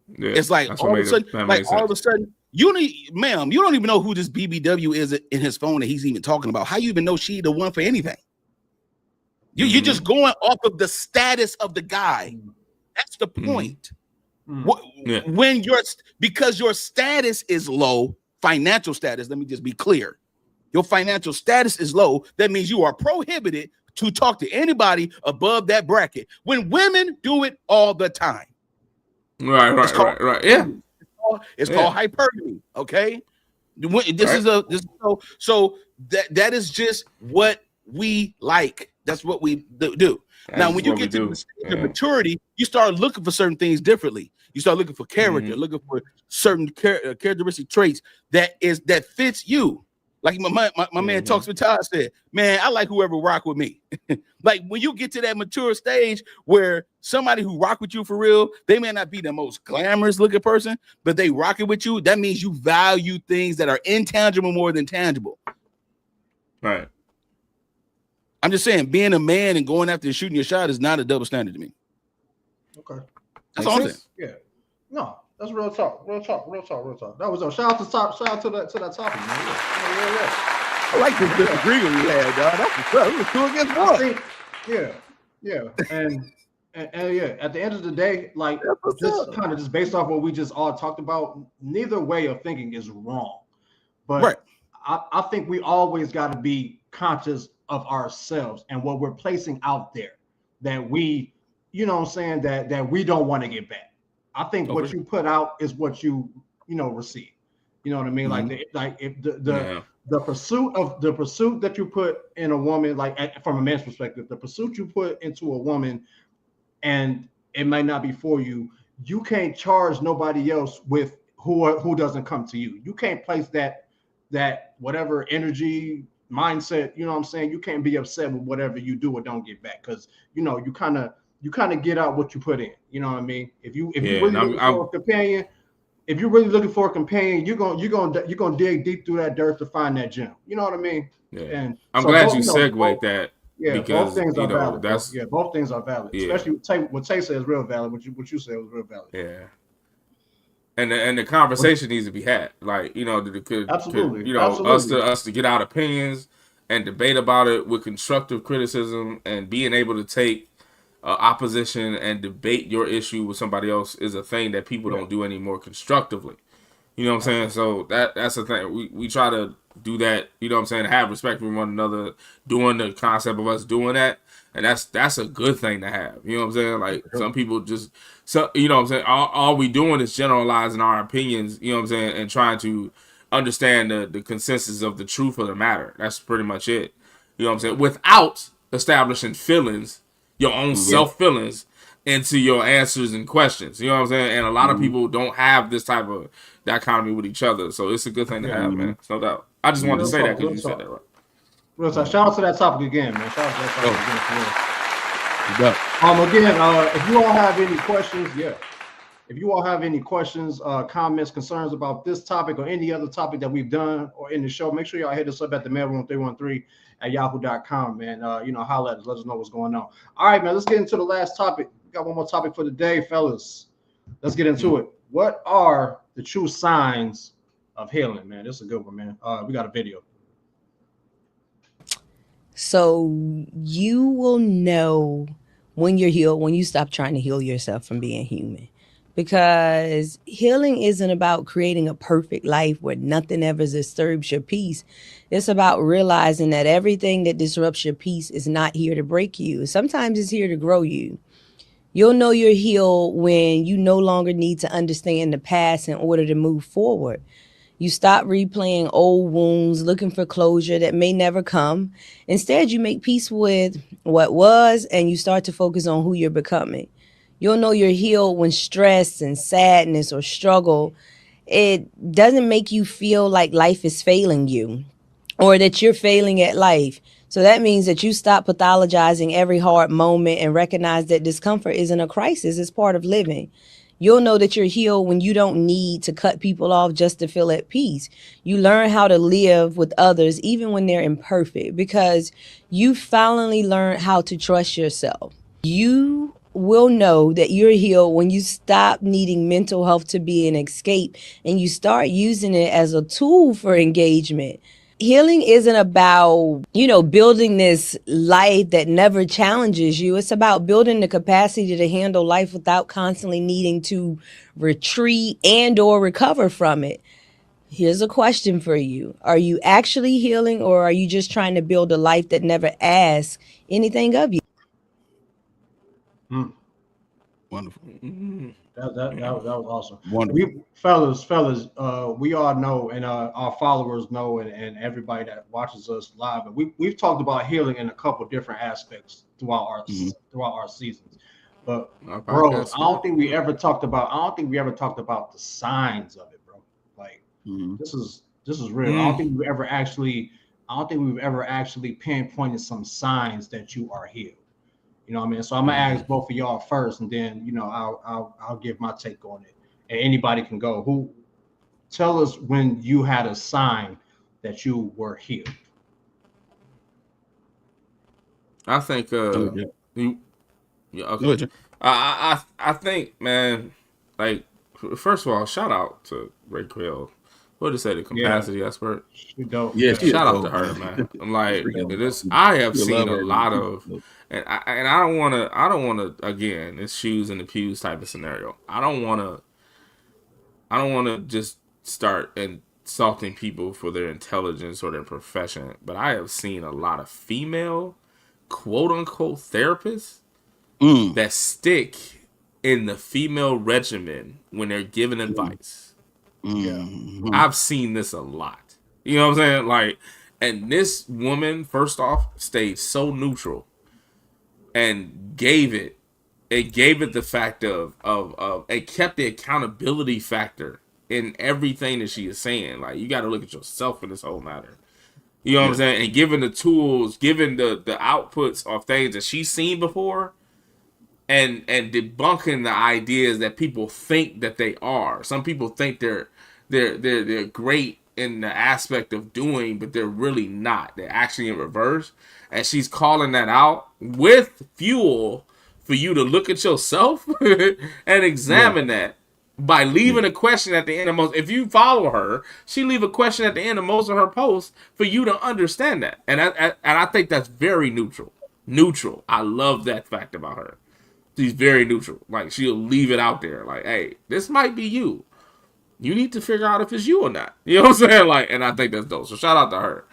it's like all of a sudden, you don't even know who this BBW is in his phone that he's even talking about. How you even know she the one for anything? You're just going off of the status of the guy. That's the point. When because your status is low, financial status, let me just be clear. Your financial status is low. That means you are prohibited to talk to anybody above that bracket. When women do it all the time. Right. Yeah. It's called hypergamy. Okay. So that is just what we like. That's what we do. Now, when you get to the stage of maturity, you start looking for certain things differently. You start looking for character, looking for certain characteristic traits that fits you. Like my man Talks with Todd said, man, I like whoever rock with me. Like when you get to that mature stage where somebody who rock with you for real, they may not be the most glamorous looking person, but they rocking with you. That means you value things that are intangible more than tangible. Right. I'm just saying, being a man and going after and shooting your shot is not a double standard to me. Okay. That's all I'm saying. Yeah. No, that's real talk. Real talk. That was a shout out to that topic, man. Yeah. I like this disagreement we had, dog. That's what's up. We were 2 against 1. Yeah. And yeah, at the end of the day, like this kind of just based off what we just all talked about, neither way of thinking is wrong. But I think we always got to be conscious of ourselves and what we're placing out there that we, you know what I'm saying, that we don't want to get back. I think what you put out is what you receive. You know what I mean? The pursuit that you put in a woman, like from a man's perspective, the pursuit you put into a woman, and it might not be for you. You can't charge nobody else with who doesn't come to you. You can't place that whatever energy, mindset, you know what I'm saying? You can't be upset with whatever you do or don't get back, because you kind of get out what you put in. You know what I mean? If you really looking for a companion, you're gonna dig deep through that dirt to find that gem. You know what I mean? Yeah. And I'm glad you segued that. Yeah, because both things are valid. Both things are valid. Yeah. Especially what Tay said is real valid. What you said was real valid. Yeah. And the conversation needs to be had, like absolutely. Us to get our opinions and debate about it with constructive criticism, and being able to take opposition and debate your issue with somebody else is a thing that people don't do anymore constructively. You know what I'm saying? So that's the thing. We try to do that. You know what I'm saying? Have respect for one another. Doing the concept of us doing that. And that's a good thing to have. You know what I'm saying? Like some people you know what I'm saying? All we doing is generalizing our opinions, you know what I'm saying? And trying to understand the consensus of the truth of the matter. That's pretty much it. You know what I'm saying? Without establishing feelings, your own self feelings into your answers and questions. You know what I'm saying? And a lot of people don't have this type of dichotomy with each other. So it's a good thing to have, man. It's no doubt. I just wanted to say that because you said that right. Real talk. Shout out to that topic again, man. Shout out to that topic again. Again, if you all have any questions, if you all have any questions, comments, concerns about this topic or any other topic that we've done or in the show, make sure y'all hit us up at the mailroom313@yahoo.com, man. Holla at us, let us know what's going on. All right, man, let's get into the last topic. We got one more topic for the day, fellas. Let's get into it. What are the true signs of healing, man? This is a good one, man. We got a video. So you will know when you're healed, when you stop trying to heal yourself from being human. Because healing isn't about creating a perfect life where nothing ever disturbs your peace. It's about realizing that everything that disrupts your peace is not here to break you. Sometimes it's here to grow you. You'll know you're healed when you no longer need to understand the past in order to move forward. You stop replaying old wounds, looking for closure that may never come. Instead, you make peace with what was, and you start to focus on who you're becoming. You'll know you're healed when stress and sadness or struggle, it doesn't make you feel like life is failing you or that you're failing at life. So that means that you stop pathologizing every hard moment and recognize that discomfort isn't a crisis, it's part of living. You'll know that you're healed when you don't need to cut people off just to feel at peace. You learn how to live with others even when they're imperfect because you finally learn how to trust yourself. You will know that you're healed when you stop needing mental health to be an escape and you start using it as a tool for engagement. Healing isn't about, building this life that never challenges you. It's about building the capacity to handle life without constantly needing to retreat and or recover from it. Here's a question for you. Are you actually healing or are you just trying to build a life that never asks anything of you? Wonderful. That was awesome. Wonderful. Fellas, we all know, and our followers know, and everybody that watches us live, and we've talked about healing in a couple different aspects throughout our seasons. But bro, I don't think we ever talked about the signs of it, bro. Like this is real. I don't think we've ever actually pinpointed some signs that you are healed. You know what I mean? So I'm gonna ask both of y'all first, and then I'll give my take on it, and anybody can go. Who tell us when you had a sign that you were healed? I think okay. I think, man, like, first of all, shout out to Ray Quill. What did it say? The capacity expert. Yeah, shout out to her, man. I'm like, this. I have seen a lot of, and I don't want to. Again, it's shoes in the pews type of scenario. I don't want to just start insulting people for their intelligence or their profession. But I have seen a lot of female, quote unquote, therapists that stick in the female regimen when they're giving advice. I've seen this a lot. You know what I'm saying? Like, and this woman, first off, stayed so neutral and gave it the fact of it kept the accountability factor in everything that she is saying. Like, you got to look at yourself in this whole matter. You know what I'm saying? And given the tools, given the outputs of things that she's seen before, and debunking the ideas that people think that they are. Some people think they're great in the aspect of doing, but they're really not. They're actually in reverse. And she's calling that out with fuel for you to look at yourself and examine that by leaving a question at the end of most. If you follow her, she leave a question at the end of most of her posts for you to understand that. And I think that's very neutral. Neutral. I love that fact about her. She's very neutral. Like, she'll leave it out there. Like, hey, this might be you. You need to figure out if it's you or not. You know what I'm saying? Like, and I think that's dope. So shout out to her.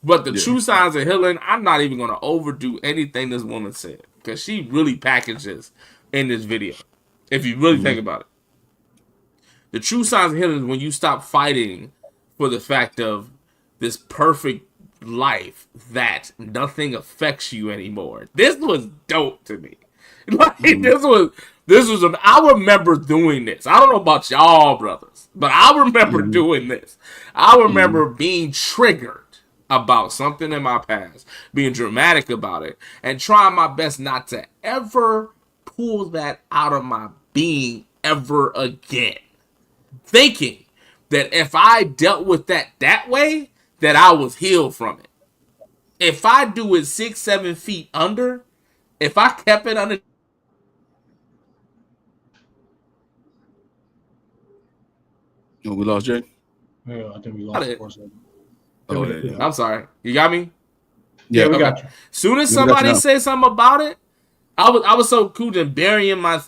But the true signs of healing, I'm not even going to overdo anything this woman said, because she really packages in this video. If you really think about it, the true signs of healing is when you stop fighting for the fact of this perfect life that nothing affects you anymore. This was dope to me. Like, this was I remember doing this. I don't know about y'all brothers, but I remember doing this. I remember being triggered about something in my past, being dramatic about it, and trying my best not to ever pull that out of my being ever again. Thinking that if I dealt with that way, that I was healed from it. If I do it 6-7 feet under, if I kept it under. Oh, we lost Jay? Yeah, I think we lost it for a second. Oh, yeah. I'm sorry. You got me? Yeah, we got you. Soon as somebody said something about it, I was so cool to burying my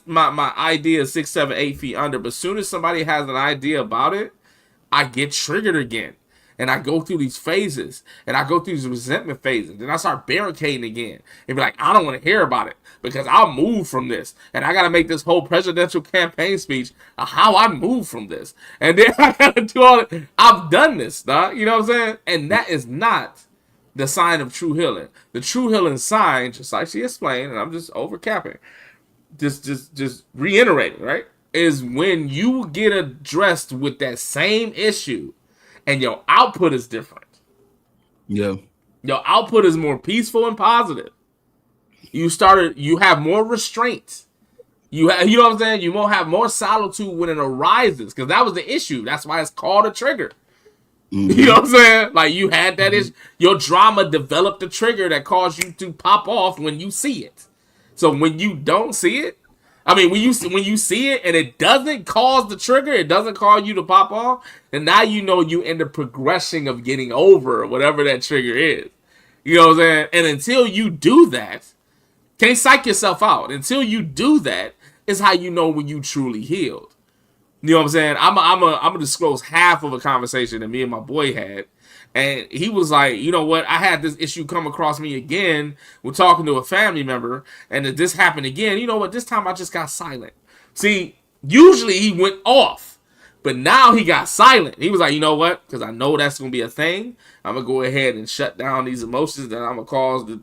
idea 6, 7, 8 feet under. But soon as somebody has an idea about it, I get triggered again. And I go through these phases, and I go through these resentment phases. Then I start barricading again and be like, I don't want to hear about it because I'll move from this. And I got to make this whole presidential campaign speech of how I move from this. And then I got to do all that. I've done this, dog. You know what I'm saying? And that is not the sign of true healing. The true healing sign, just like she explained, and I'm just overcapping, just reiterating, right, is when you get addressed with that same issue and your output is different. Yeah. Your output is more peaceful and positive. You have more restraint. You know what I'm saying? You won't have more solitude when it arises, because that was the issue. That's why it's called a trigger. You know what I'm saying? Like, you had that issue. Your drama developed a trigger that caused you to pop off when you see it. So when you don't see it, I mean, when you see it and it doesn't cause the trigger, it doesn't cause you to pop off, then now you know you in the progression of getting over whatever that trigger is. You know what I'm saying? And until you do that, can't psych yourself out. Until you do that is how you know when you truly healed. You know what I'm saying? I'm gonna disclose half of a conversation that me and my boy had. And he was like, you know what? I had this issue come across me again. We're talking to a family member, and if this happened again, you know what? This time I just got silent. See, usually he went off, but now he got silent. He was like, you know what? Because I know that's going to be a thing. I'm going to go ahead and shut down these emotions that I'm going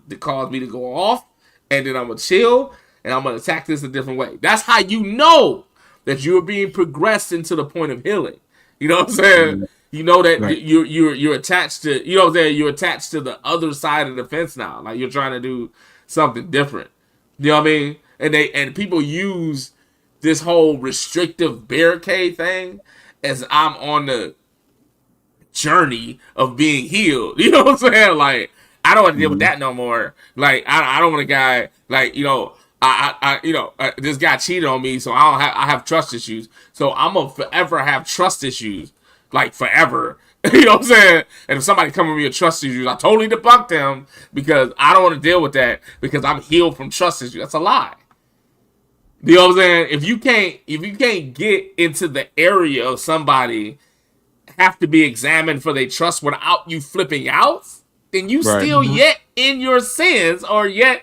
to cause me to go off, and then I'm going to chill, and I'm going to attack this a different way. That's how you know that you're being progressed into the point of healing. You know what I'm saying? You know that you're attached to, you know what I'm saying? You're attached to the other side of the fence now. Like, you're trying to do something different. You know what I mean? And people use this whole restrictive barricade thing as I'm on the journey of being healed. You know what I'm saying? Like, I don't want to deal with that no more. Like, I don't want a guy, like, you know, this guy cheated on me, so I have trust issues. So I'm gonna forever have trust issues, like forever. You know what I'm saying? And if somebody come with me with trust issues, I totally debunk them because I don't want to deal with that because I'm healed from trust issues. That's a lie. You know what I'm saying? If you can't get into the area of somebody have to be examined for their trust without you flipping out, then you still yet in your sins or yet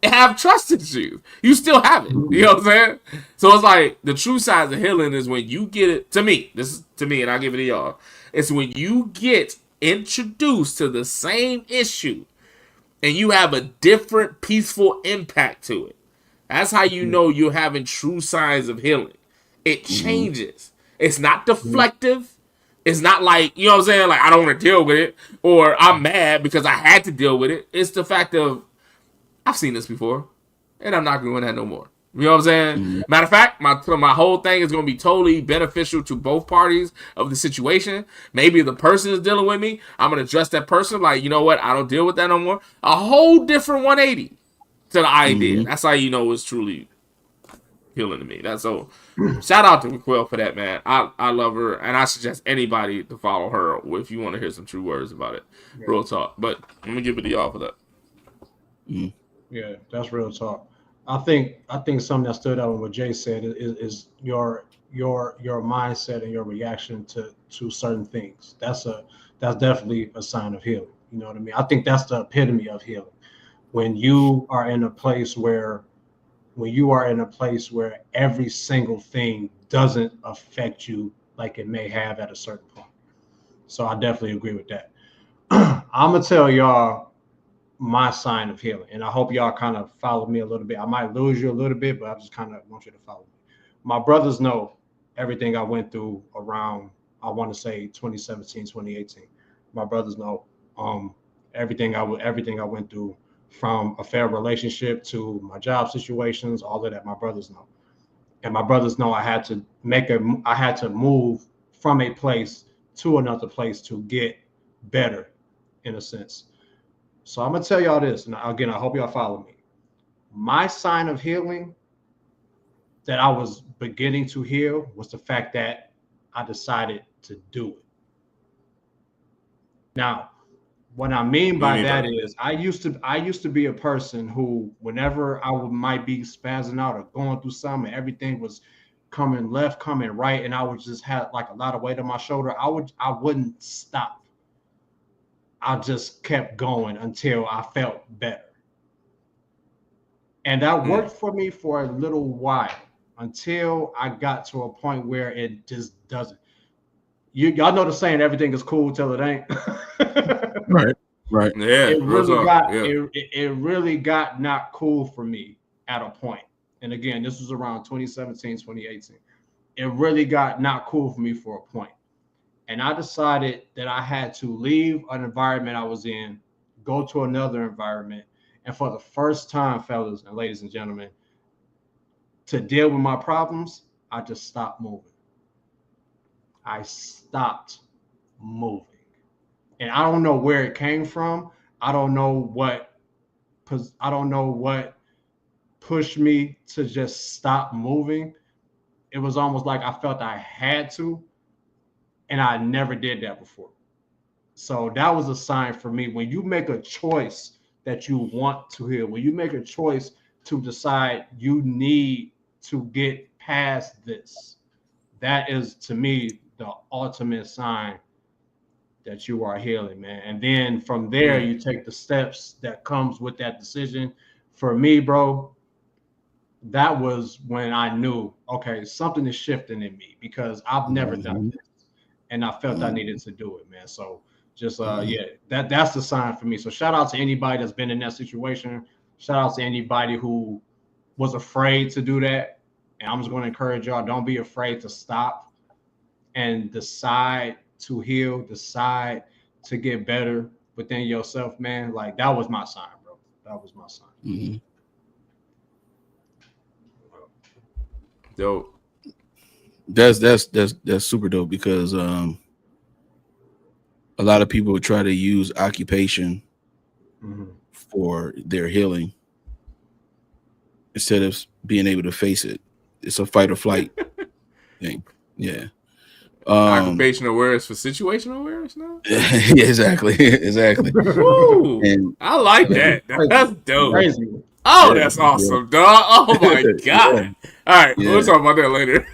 have trust issues. You still have it. You know what I'm saying? So it's like the true side of healing is when you get it. To me, this is to me, and I'll give it to y'all. It's when you get introduced to the same issue and you have a different peaceful impact to it. That's how you know you're having true signs of healing. It changes. It's not deflective. It's not like, you know what I'm saying? Like, I don't want to deal with it, or I'm mad because I had to deal with it. It's the fact of, I've seen this before, and I'm not doing that no more. You know what I'm saying? Matter of fact, my whole thing is going to be totally beneficial to both parties of the situation. Maybe the person is dealing with me. I'm going to address that person like, you know what? I don't deal with that no more. A whole different 180 to the idea. That's how you know it's truly healing to me. That's so. Shout out to Raquel for that, man. I love her, and I suggest anybody to follow her if you want to hear some true words about it. Real talk. But I'm gonna give it to y'all for that. Yeah, that's real talk. I think something that stood out with what Jay said is your mindset and your reaction to certain things. That's definitely a sign of healing. You know what I mean? I think that's the epitome of healing. When you are in a place where every single thing doesn't affect you like it may have at a certain point. So I definitely agree with that. I'm gonna tell y'all my sign of healing, and I hope y'all kind of follow me a little bit. I might lose you a little bit, but I just kind of want you to follow me. My brothers know everything I went through around, I want to say 2017, 2018. My brothers know everything I went through, from a failed relationship to my job situations, all of that. My brothers know, and my brothers know I had to move from a place to another place to get better, in a sense. So I'm gonna tell y'all this, and again, I hope y'all follow me. My sign of healing that I was beginning to heal was the fact that I decided to do it. Now, what I mean by that is I used to be a person who, whenever I might be spazzing out or going through something, everything was coming left, coming right, and I would just have like a lot of weight on my shoulder, I wouldn't stop. I just kept going until I felt better. And that worked for me for a little while, until I got to a point where it just doesn't. Y'all know the saying, everything is cool till it ain't. Right. Yeah. It really got not cool for me at a point. And again, this was around 2017, 2018. It really got not cool for me for a point. And I decided that I had to leave an environment I was in, go to another environment. And for the first time, fellas and ladies and gentlemen, to deal with my problems, I just stopped moving. I stopped moving. And I don't know where it came from. I don't know what pushed me to just stop moving. It was almost like I felt I had to, and I never did that before. So that was a sign for me. When you make a choice that you want to heal, when you make a choice to decide you need to get past this, that is, to me, the ultimate sign that you are healing, man. And then from there, you take the steps that comes with that decision. For me, bro, that was when I knew, okay, something is shifting in me, because I've never done this, and I felt I needed to do it, man. So just that's the sign for me. So shout out to anybody that's been in that situation. Shout out to anybody who was afraid to do that. And I'm just going to encourage y'all, don't be afraid to stop and decide to heal, decide to get better within yourself, man. Like, that was my sign, bro. That was my sign. Mm-hmm. Dope. That's super dope, because a lot of people try to use occupation for their healing instead of being able to face it. It's a fight or flight thing. Yeah. Occupational awareness for situational awareness now? Yeah, exactly. Woo, and I like that. That's dope. Crazy. Oh, that's awesome, dog. Oh my god. Yeah. All right, we'll talk about that later.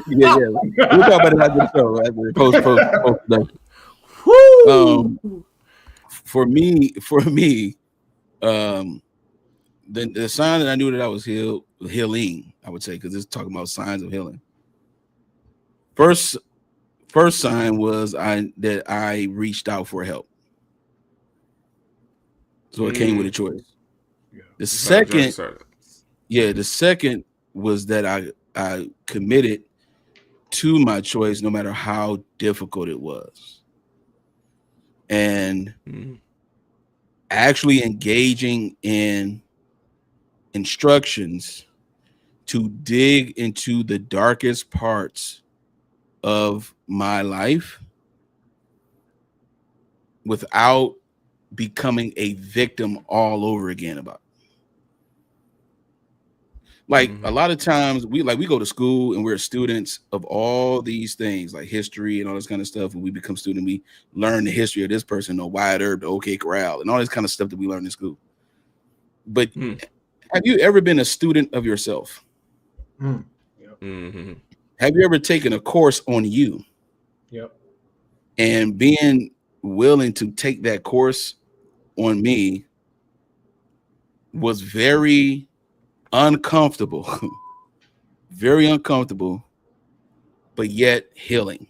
yeah. We'll talk about it after the show, after the post production. For me, the sign that I knew that I was healing, I would say, because it's talking about signs of healing. First sign was that I reached out for help. So it came with a choice. Yeah. The second was that I committed to my choice, no matter how difficult it was. And actually engaging in instructions to dig into the darkest parts of my life without becoming a victim all over again about it. Like a lot of times we go to school and we're students of all these things like history and all this kind of stuff. When we become student, we learn the history of this person, the Wyatt Earp, the OK Corral, and all this kind of stuff that we learn in school. But have you ever been a student of yourself? Yep. Have you ever taken a course on you? Yep. And being willing to take that course on me was very uncomfortable, very uncomfortable, but yet healing,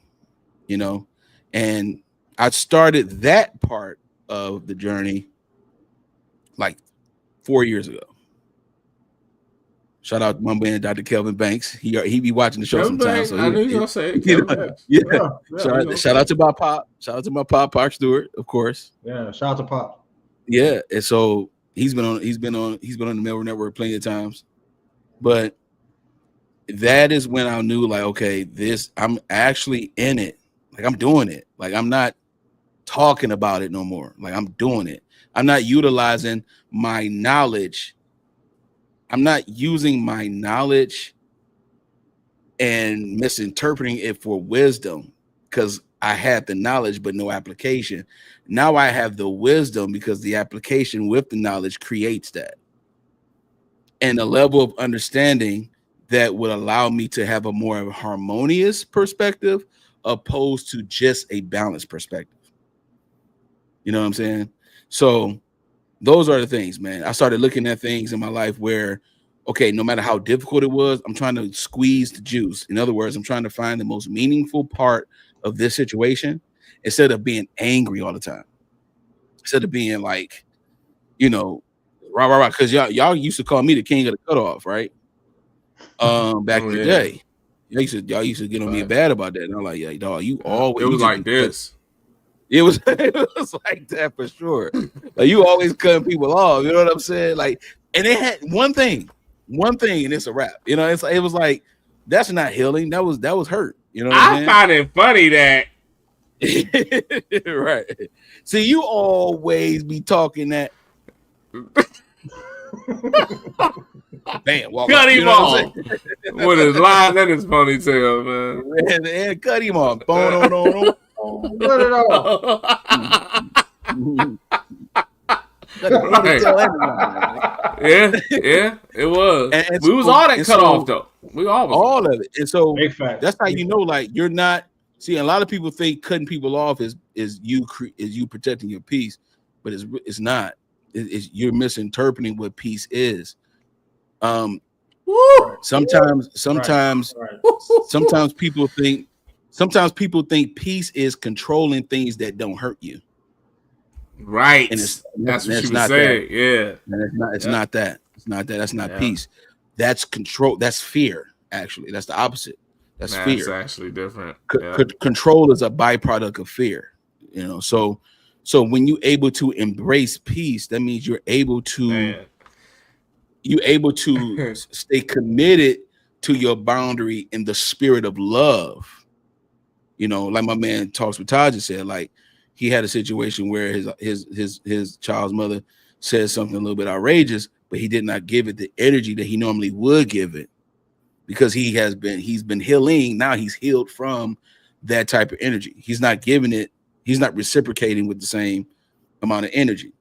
you know? And I started that part of the journey like 4 years ago. Shout out to my man, Dr. Kelvin Banks. He be watching the show sometimes. So I knew you were going to say it. Shout out to my pop. Shout out to my pop, Park Stewart, of course. Yeah, shout out to Pop. Yeah, and so he's been on the Melrose Network plenty of times. But that is when I knew, like, okay, I'm actually in it. Like, I'm doing it. Like, I'm not talking about it no more. Like, I'm doing it. I'm not utilizing my knowledge. I'm not using my knowledge and misinterpreting it for wisdom because I had the knowledge but no application. Now I have the wisdom because the application with the knowledge creates that. And a level of understanding that would allow me to have a more harmonious perspective opposed to just a balanced perspective. You know what I'm saying? So those are the things, man. I started looking at things in my life where, okay, no matter how difficult it was, I'm trying to squeeze the juice. In other words, I'm trying to find the most meaningful part of this situation instead of being angry all the time. Instead of being like, you know, rah. Because y'all used to call me the king of the cutoff, right? Back in the day. Y'all used to get on me bad about that. And I'm like, yeah, dog, you always. It was like this. It was like that for sure. Like you always cutting people off. You know what I'm saying? Like, and it had one thing, and it's a wrap. You know, it was like that's not healing. That was hurt. You know what I'm saying? I find it funny that right. See, you always be talking that. Bam, cut him off with his line in his ponytail, man. And cut him off. Cut it off. Yeah, it was. And we was all that cut off though. We all of it. And so that's how you know, like you're not. See, a lot of people think cutting people off is you protecting your peace, but it's not. You're misinterpreting what peace is. Sometimes people think peace is controlling things that don't hurt you. Right. And that's what you were saying. Yeah. And it's not that. It's not that. That's not peace. That's control. That's fear. Actually, that's the opposite. That's fear. That's actually different. Control is a byproduct of fear. You know, so when you're able to embrace peace, that means you're able to stay committed to your boundary in the spirit of love. You know, like my man Talks with Taj said, like he had a situation where his child's mother said something a little bit outrageous, but he did not give it the energy that he normally would give it because he's been healing. Now he's healed from that type of energy. He's not giving it. He's not reciprocating with the same amount of energy.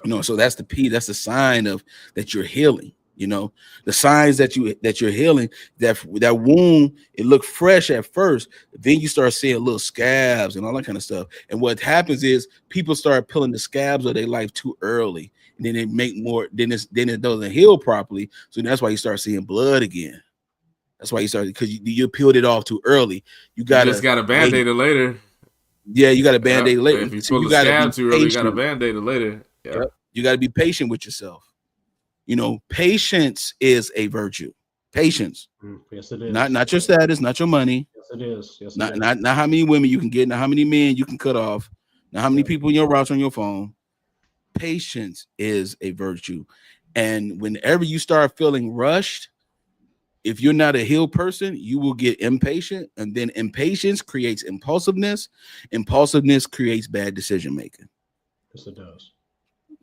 You know, so that's the P. That's the sign of that you're healing. You know, the signs that you're healing, that wound, it looked fresh at first, then you start seeing little scabs and all that kind of stuff. And what happens is people start peeling the scabs of their life too early, and then it make more. Then it doesn't heal properly. So that's why you start seeing blood again. That's why you started because you peeled it off too early. You just got a band-aid later. Yeah, you got a band-aid later. If you pull the scab too early, you got a band-aid later. Yeah. You got to be patient with yourself. You know, patience is a virtue. Patience. Yes, it is. Not your status, not your money. Yes, it is. Yes, not how many women you can get, not how many men you can cut off, not how many people in your routes on your phone. Patience is a virtue. And whenever you start feeling rushed, if you're not a healed person, you will get impatient. And then impatience creates impulsiveness. Impulsiveness creates bad decision making. Yes, it does.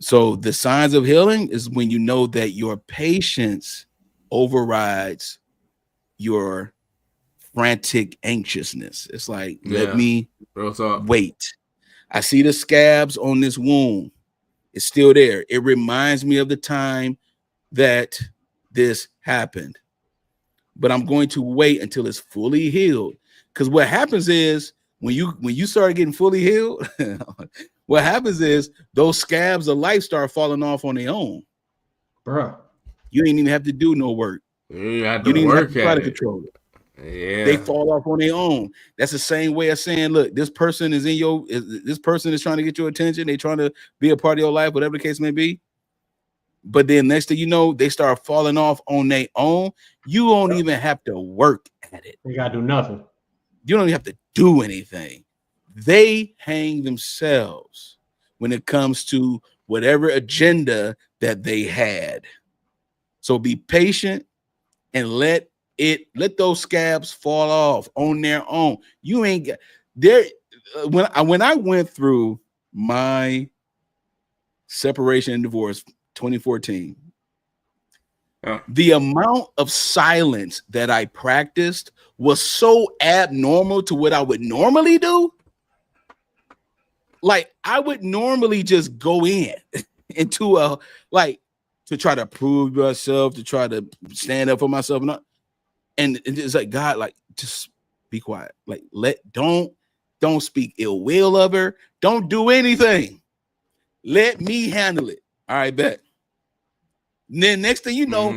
So the signs of healing is when you know that your patience overrides your frantic anxiousness. It's like, let me wait. I see the scabs on this wound. It's still there. It reminds me of the time that this happened. But I'm going to wait until it's fully healed. Because what happens is when you start getting fully healed, what happens is those scabs of life start falling off on their own. Bruh. You ain't even have to do no work. You didn't even work have to try to control it. Yeah. They fall off on their own. That's the same way of saying, look, this person is this person is trying to get your attention. They're trying to be a part of your life, whatever the case may be. But then next thing you know, they start falling off on their own. You don't even have to work at it. You gotta do nothing. You don't even have to do anything. They hang themselves when it comes to whatever agenda that they had. So be patient and let those scabs fall off on their own. You ain't got there. When I went through my separation and divorce 2014, the amount of silence that I practiced was so abnormal to what I would normally do. Like I would normally just go into a to try to prove yourself, to try to stand up for myself, and it's like, God, like just be quiet. Like don't speak ill will of her. Don't do anything. Let me handle it. All right, bet. And then next thing you know,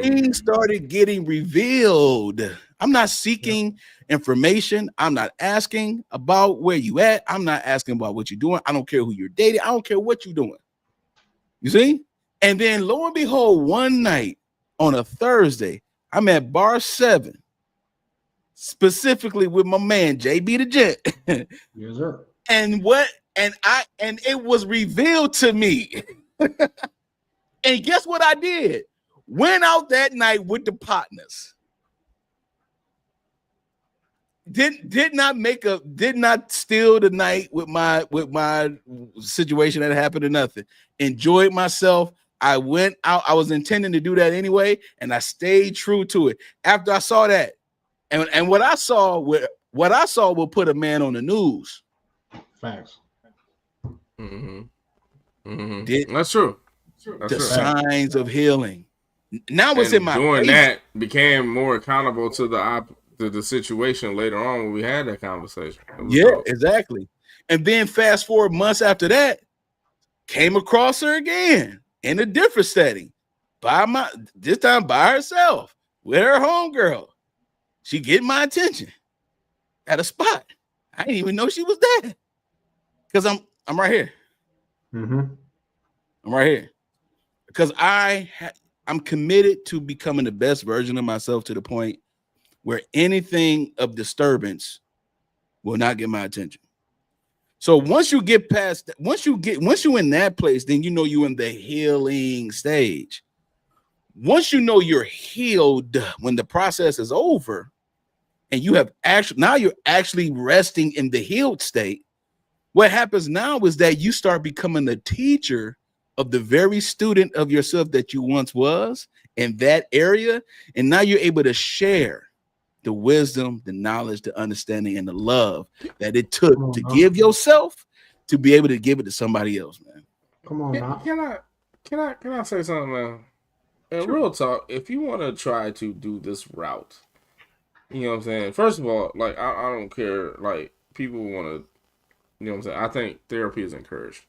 things started getting revealed. I'm not seeking information. I'm not asking about where you at. I'm not asking about what you're doing. I don't care who you're dating. I don't care what you're doing. You see? And then lo and behold, one night on a Thursday, I'm at Bar 7, specifically with my man, JB the Jet. Yes, sir. And what and it was revealed to me. And guess what I did? Went out that night with the partners. Did not steal the night with my situation that happened or nothing. Enjoyed myself. I went out. I was intending to do that anyway, and I stayed true to it. After I saw that, and what I saw will put a man on the news. Facts. Mm-hmm. Mm-hmm. That's true. That's the true. Signs of healing. Now it's in my doing face. That became more accountable to the situation later on when we had that conversation. Yeah, awesome. Exactly. And then fast forward months after that, came across her again in a different setting, this time by herself with her homegirl. She getting my attention at a spot. I didn't even know she was there because I'm right here. Mm-hmm. I'm right here because I'm committed to becoming the best version of myself to the point where anything of disturbance will not get my attention. So once you get past, once you in that place, then you know you're in the healing stage. Once you know you're healed, when the process is over, and you have you're actually resting in the healed state. What happens now is that you start becoming the teacher of the very student of yourself that you once was in that area, and now you're able to share the wisdom, the knowledge, the understanding, and the love that it took to give yourself to be able to give it to somebody else, man. Come on, now. Can I say something, man? And real talk, if you want to try to do this route, you know what I'm saying? First of all, like I don't care. Like people want to, you know what I'm saying? I think therapy is encouraged,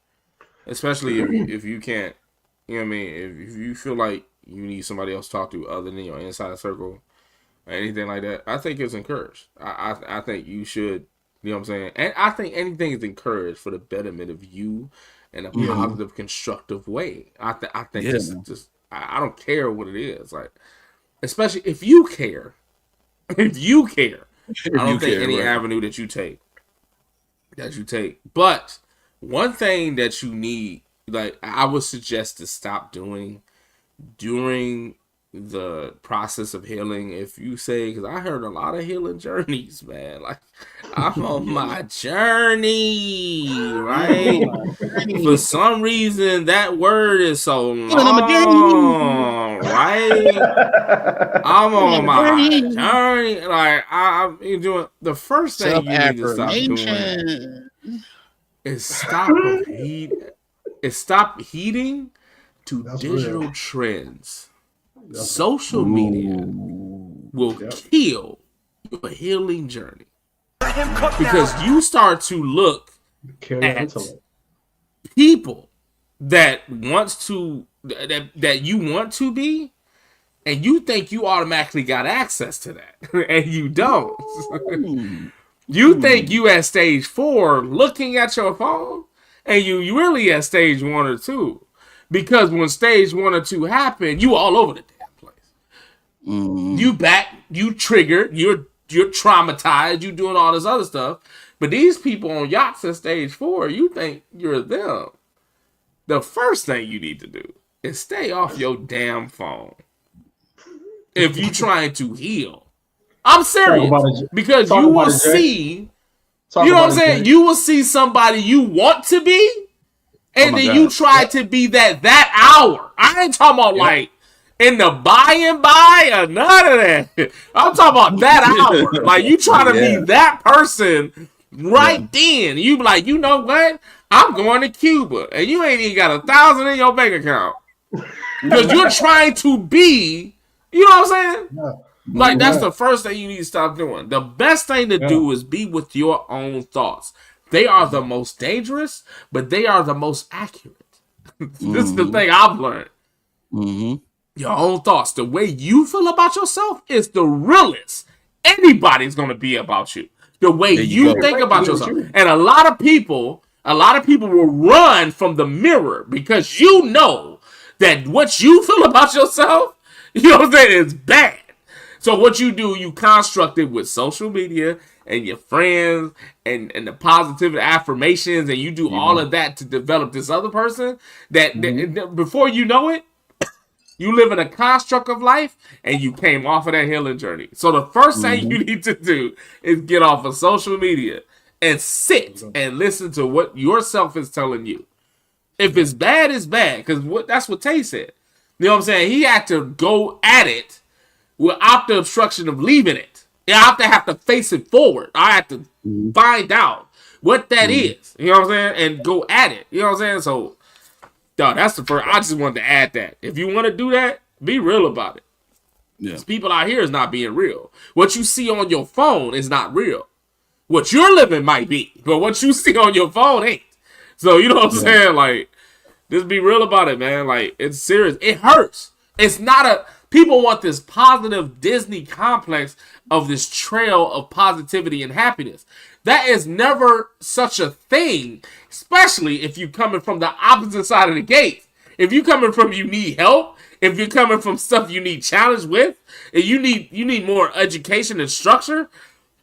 especially if you can't, you know what I mean? If you feel like you need somebody else to talk to other than your inside circle or anything like that, I think it's encouraged. I think you should, you know what I'm saying? And I think anything is encouraged for the betterment of you in a positive, constructive way. I think it's just, I don't care what it is. Like, especially if you care. If you care, I don't think any avenue that you take. But one thing that you need, like I would suggest to stop doing during the process of healing, if you say, because I heard a lot of healing journeys, man. Like I'm on my journey, right? For some reason, that word is so long, right? I'm on my journey. Like I'm doing the first thing you need to stop doing is stop heeding to digital trends. Social media will kill your healing journey because you start to look at people that you want to be, and you think you automatically got access to that, and you don't. You think you at stage 4 looking at your phone, and you really at stage 1 or 2. Because when stage 1 or 2 happen, you all over the damn place. You triggered, you're traumatized, you doing all this other stuff. But these people on yachts at stage 4, you think you're them. The first thing you need to do is stay off your damn phone. If you trying to heal. I'm serious. Because you will see, you know what I'm saying? You will see somebody you want to be. And then you try to be that hour. I ain't talking about like in the by and by or none of that. I'm talking about that hour. Like you try to be that person right then. You be like, you know what? I'm going to Cuba. And you ain't even got $1,000 in your bank account. Because you're trying to be, you know what I'm saying? Like that's the first thing you need to stop doing. The best thing to do is be with your own thoughts. They are the most dangerous, but they are the most accurate. This is the thing I've learned. Your own thoughts. The way you feel about yourself is the realest anybody's going to be about you. The way you think about yourself. And a lot of people will run from the mirror because you know that what you feel about yourself, you know what I'm saying, is bad. So what you do, you construct it with social media and your friends and the positive affirmations, and you do all of that to develop this other person that before you know it, you live in a construct of life and you came off of that healing journey. So the first thing you need to do is get off of social media and sit and listen to what yourself is telling you. If it's bad, it's bad. Because that's what Tay said. You know what I'm saying? He had to go at it without the obstruction of leaving it. I have to face it forward. I have to find out what that is. You know what I'm saying? And go at it. You know what I'm saying? So, dog, that's the first. I just wanted to add that. If you want to do that, be real about it. Because people out here is not being real. What you see on your phone is not real. What you're living might be, but what you see on your phone ain't. So, you know what I'm saying? Like, just be real about it, man. Like, it's serious. It hurts. It's not a... People want this positive Disney complex of this trail of positivity and happiness. That is never such a thing, especially if you're coming from the opposite side of the gate. If you're coming from you need help, if you're coming from stuff you need challenge with, and you need more education and structure,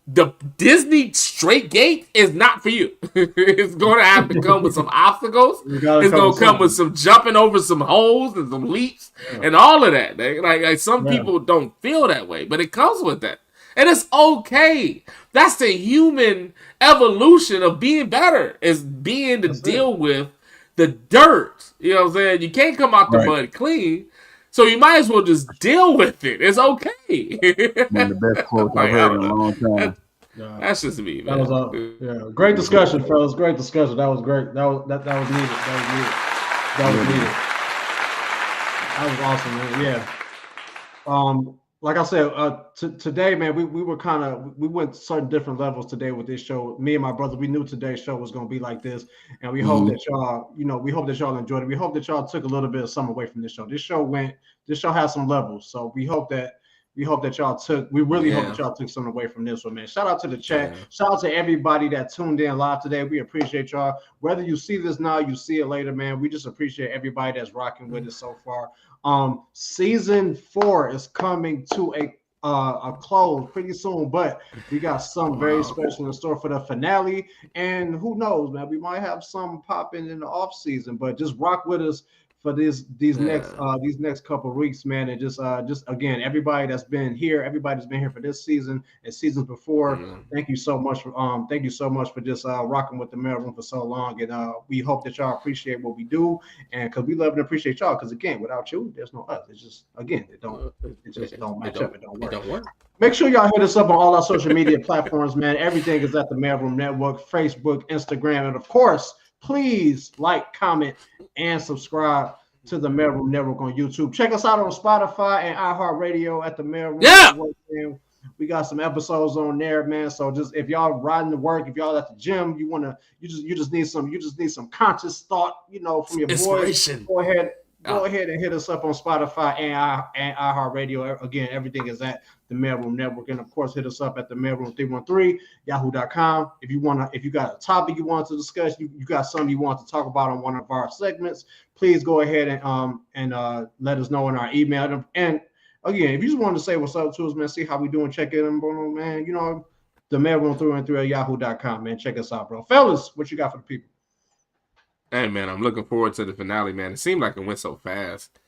the Disney straight gate is not for you. It's going to have to come with some obstacles. It's going to come with some jumping over some holes and some leaps and all of that. Like some people don't feel that way, but it comes with that. And it's okay. That's the human evolution of being better, is being to deal with the dirt. You know what I'm saying? You can't come out the mud clean. So you might as well just deal with it. It's okay. One of the best quotes I've heard in a long time. That's just me, man. That was great discussion, fellas. Great discussion. That was great. That was needed. That was awesome, man. Yeah. Like I said, today, man, we went certain different levels today with this show. Me and my brother, we knew today's show was going to be like this, and we hope that y'all, we hope that y'all enjoyed it. We hope that y'all took a little bit of something away from this show. This show has some levels, so we hope that y'all took. We really hope that y'all took something away from this one, man. Shout out to the chat. Shout out to everybody that tuned in live today. We appreciate y'all. Whether you see this now, you see it later, man. We just appreciate everybody that's rocking with us so far. Season 4 is coming to a close pretty soon, but we got something very special in store for the finale. And who knows, man? We might have some popping in the off season, but just rock with us for these next couple of weeks, man. And just again, everybody that's been here for this season and seasons before. Thank you so much for just rocking with the Mailroom for so long. And we hope that y'all appreciate what we do, and because we love and appreciate y'all. Because again, without you, there's no us. It's just it just don't match up. It don't work. Make sure y'all hit us up on all our social media platforms, man. Everything is at the Mailroom Network, Facebook, Instagram, and of course, please like, comment, and subscribe to the Mailroom Network on YouTube. Check us out on Spotify and iHeartRadio at the Mailroom Network. Man. We got some episodes on there, man. So just if y'all riding to work, if y'all at the gym, you just need some conscious thought, from your voice. Go ahead and hit us up on Spotify and iHeartRadio. Again, everything is at the Mailroom Network. And of course, hit us up at the Mailroom313, yahoo.com. If you got a topic you want to discuss, you got something you want to talk about on one of our segments, please go ahead and let us know in our email. And again, if you just want to say what's up to us, man, see how we doing, check in, man, the Mailroom313 at yahoo.com, man. Check us out, bro. Fellas, what you got for the people? Hey, man, I'm looking forward to the finale, man. It seemed like it went so fast.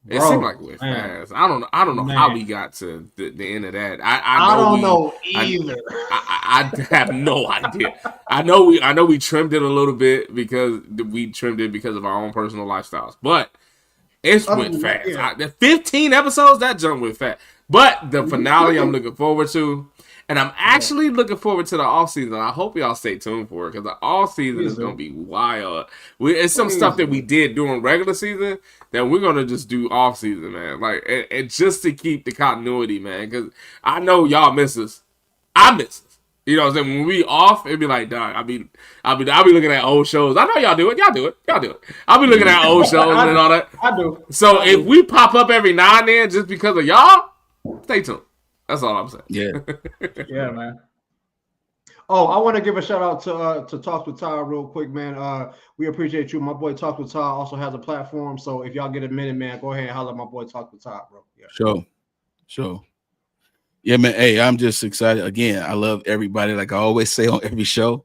Fast. I don't know how we got to the end of that. I don't know either. I have no idea. I know we trimmed it a little bit because of our own personal lifestyles, but it went fast. The 15 episodes, that jump went fast. But the finale, I'm looking forward to. And I'm actually looking forward to the off season. I hope y'all stay tuned for it, because the off season is going to be wild. It's some stuff that we did during regular season that we're going to just do off season, man. Like, and just to keep the continuity, man. Because I know y'all miss us. I miss us. You know what I'm saying? When we off, it'd be like, dog, I'll be looking at old shows. I know y'all do it. Y'all do it. I'll be looking at old shows and all that. I do. So if we pop up every now and then just because of y'all, stay tuned. That's all I'm saying. Yeah, man. Oh, I want to give a shout out to Talks with Ty real quick, man. We appreciate you. My boy Talks with Ty also has a platform, so if y'all get a minute, man, go ahead and holler at my boy Talks with Ty, bro. Yeah. Sure. Yeah, man. Hey, I'm just excited. Again, I love everybody. Like I always say on every show,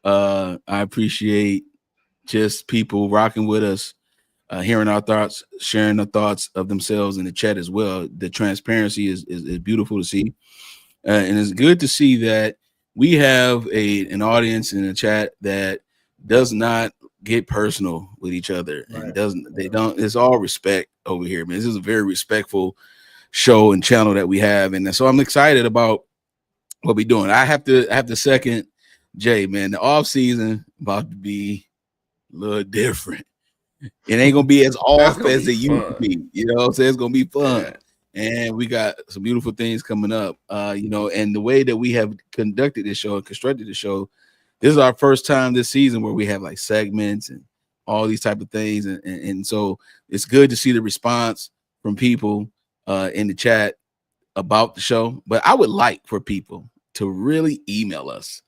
I appreciate just people rocking with us, hearing our thoughts, sharing the thoughts of themselves in the chat as well. The transparency is beautiful to see. And it's good to see that we have an audience in the chat that does not get personal with each other and it's all respect over here, man. This is a very respectful show and channel that we have. And so I'm excited about what we're doing. I have to second Jay, man. The off season about to be a little different. It ain't gonna be as off as it used to be. You know what I'm saying? It's gonna be fun. Yeah. And we got some beautiful things coming up. And the way that we have conducted this show and constructed the show, this is our first time this season where we have like segments and all these type of things. And so it's good to see the response from people in the chat about the show. But I would like for people to really email us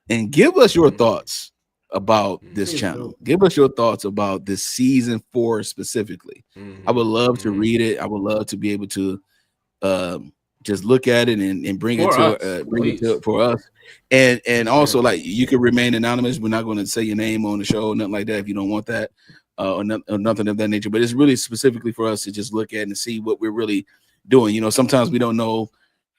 and give us your thoughts about this channel. Give us your thoughts about this season 4 specifically. I would love to read it. I would love to be able to just look at it and bring it to for us. And also, like, you can remain anonymous. We're not going to say your name on the show or nothing like that if you don't want that or nothing of that nature. But it's really specifically for us to just look at and see what we're really doing. You know, sometimes we don't know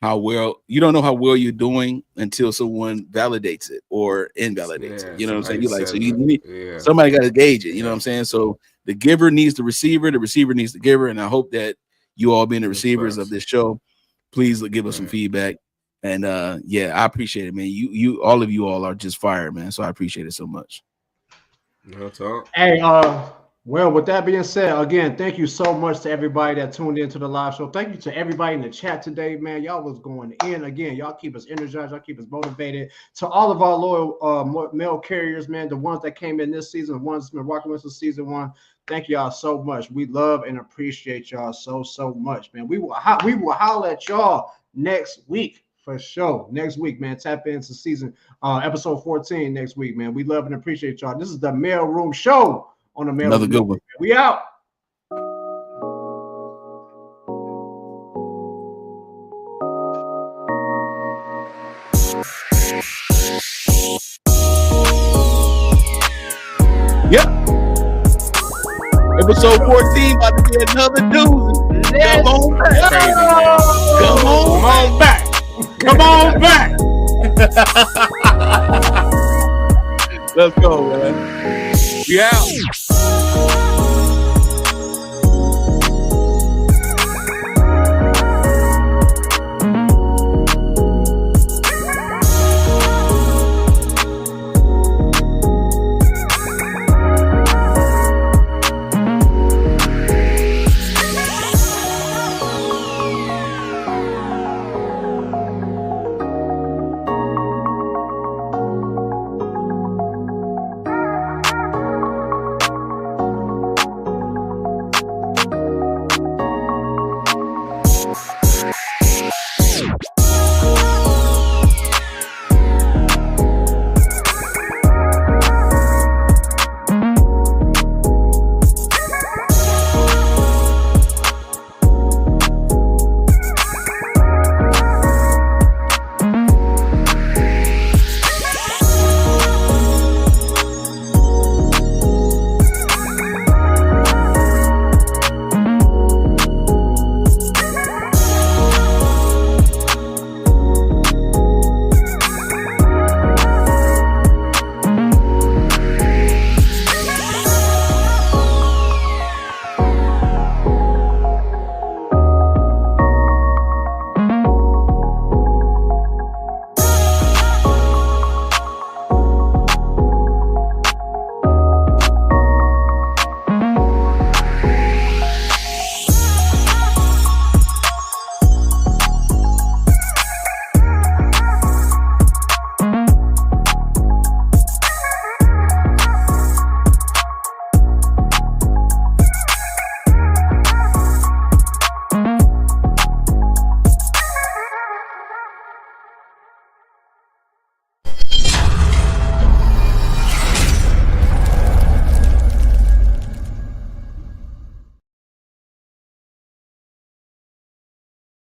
how well you're doing until someone validates it or invalidates it. You know what I'm saying? You like, so you need somebody got to gauge it. You know what I'm saying? So the giver needs the receiver needs the giver. And I hope that you all being the receivers of this show, please give us some feedback. And I appreciate it, man. You all of you all are just fire, man. So I appreciate it so much. No talk. Hey, well, with that being said, again, thank you so much to everybody that tuned into the live show. Thank you to everybody in the chat today, man. Y'all was going in. Again, y'all keep us energized. Y'all keep us motivated. To all of our loyal mail carriers, man, the ones that came in this season, the ones that's been rocking with us season 1, thank y'all so much. We love and appreciate y'all so much, man. We will holler at y'all next week. For sure. Next week, man. Tap into season episode 14 next week, man. We love and appreciate y'all. This is the Mailroom Show on the Mailroom. Another good one. We out. Yep. Episode 14 about to be another doozy. Come on back. Crazy, man. Come on back. Come on back. Let's go, man. We out.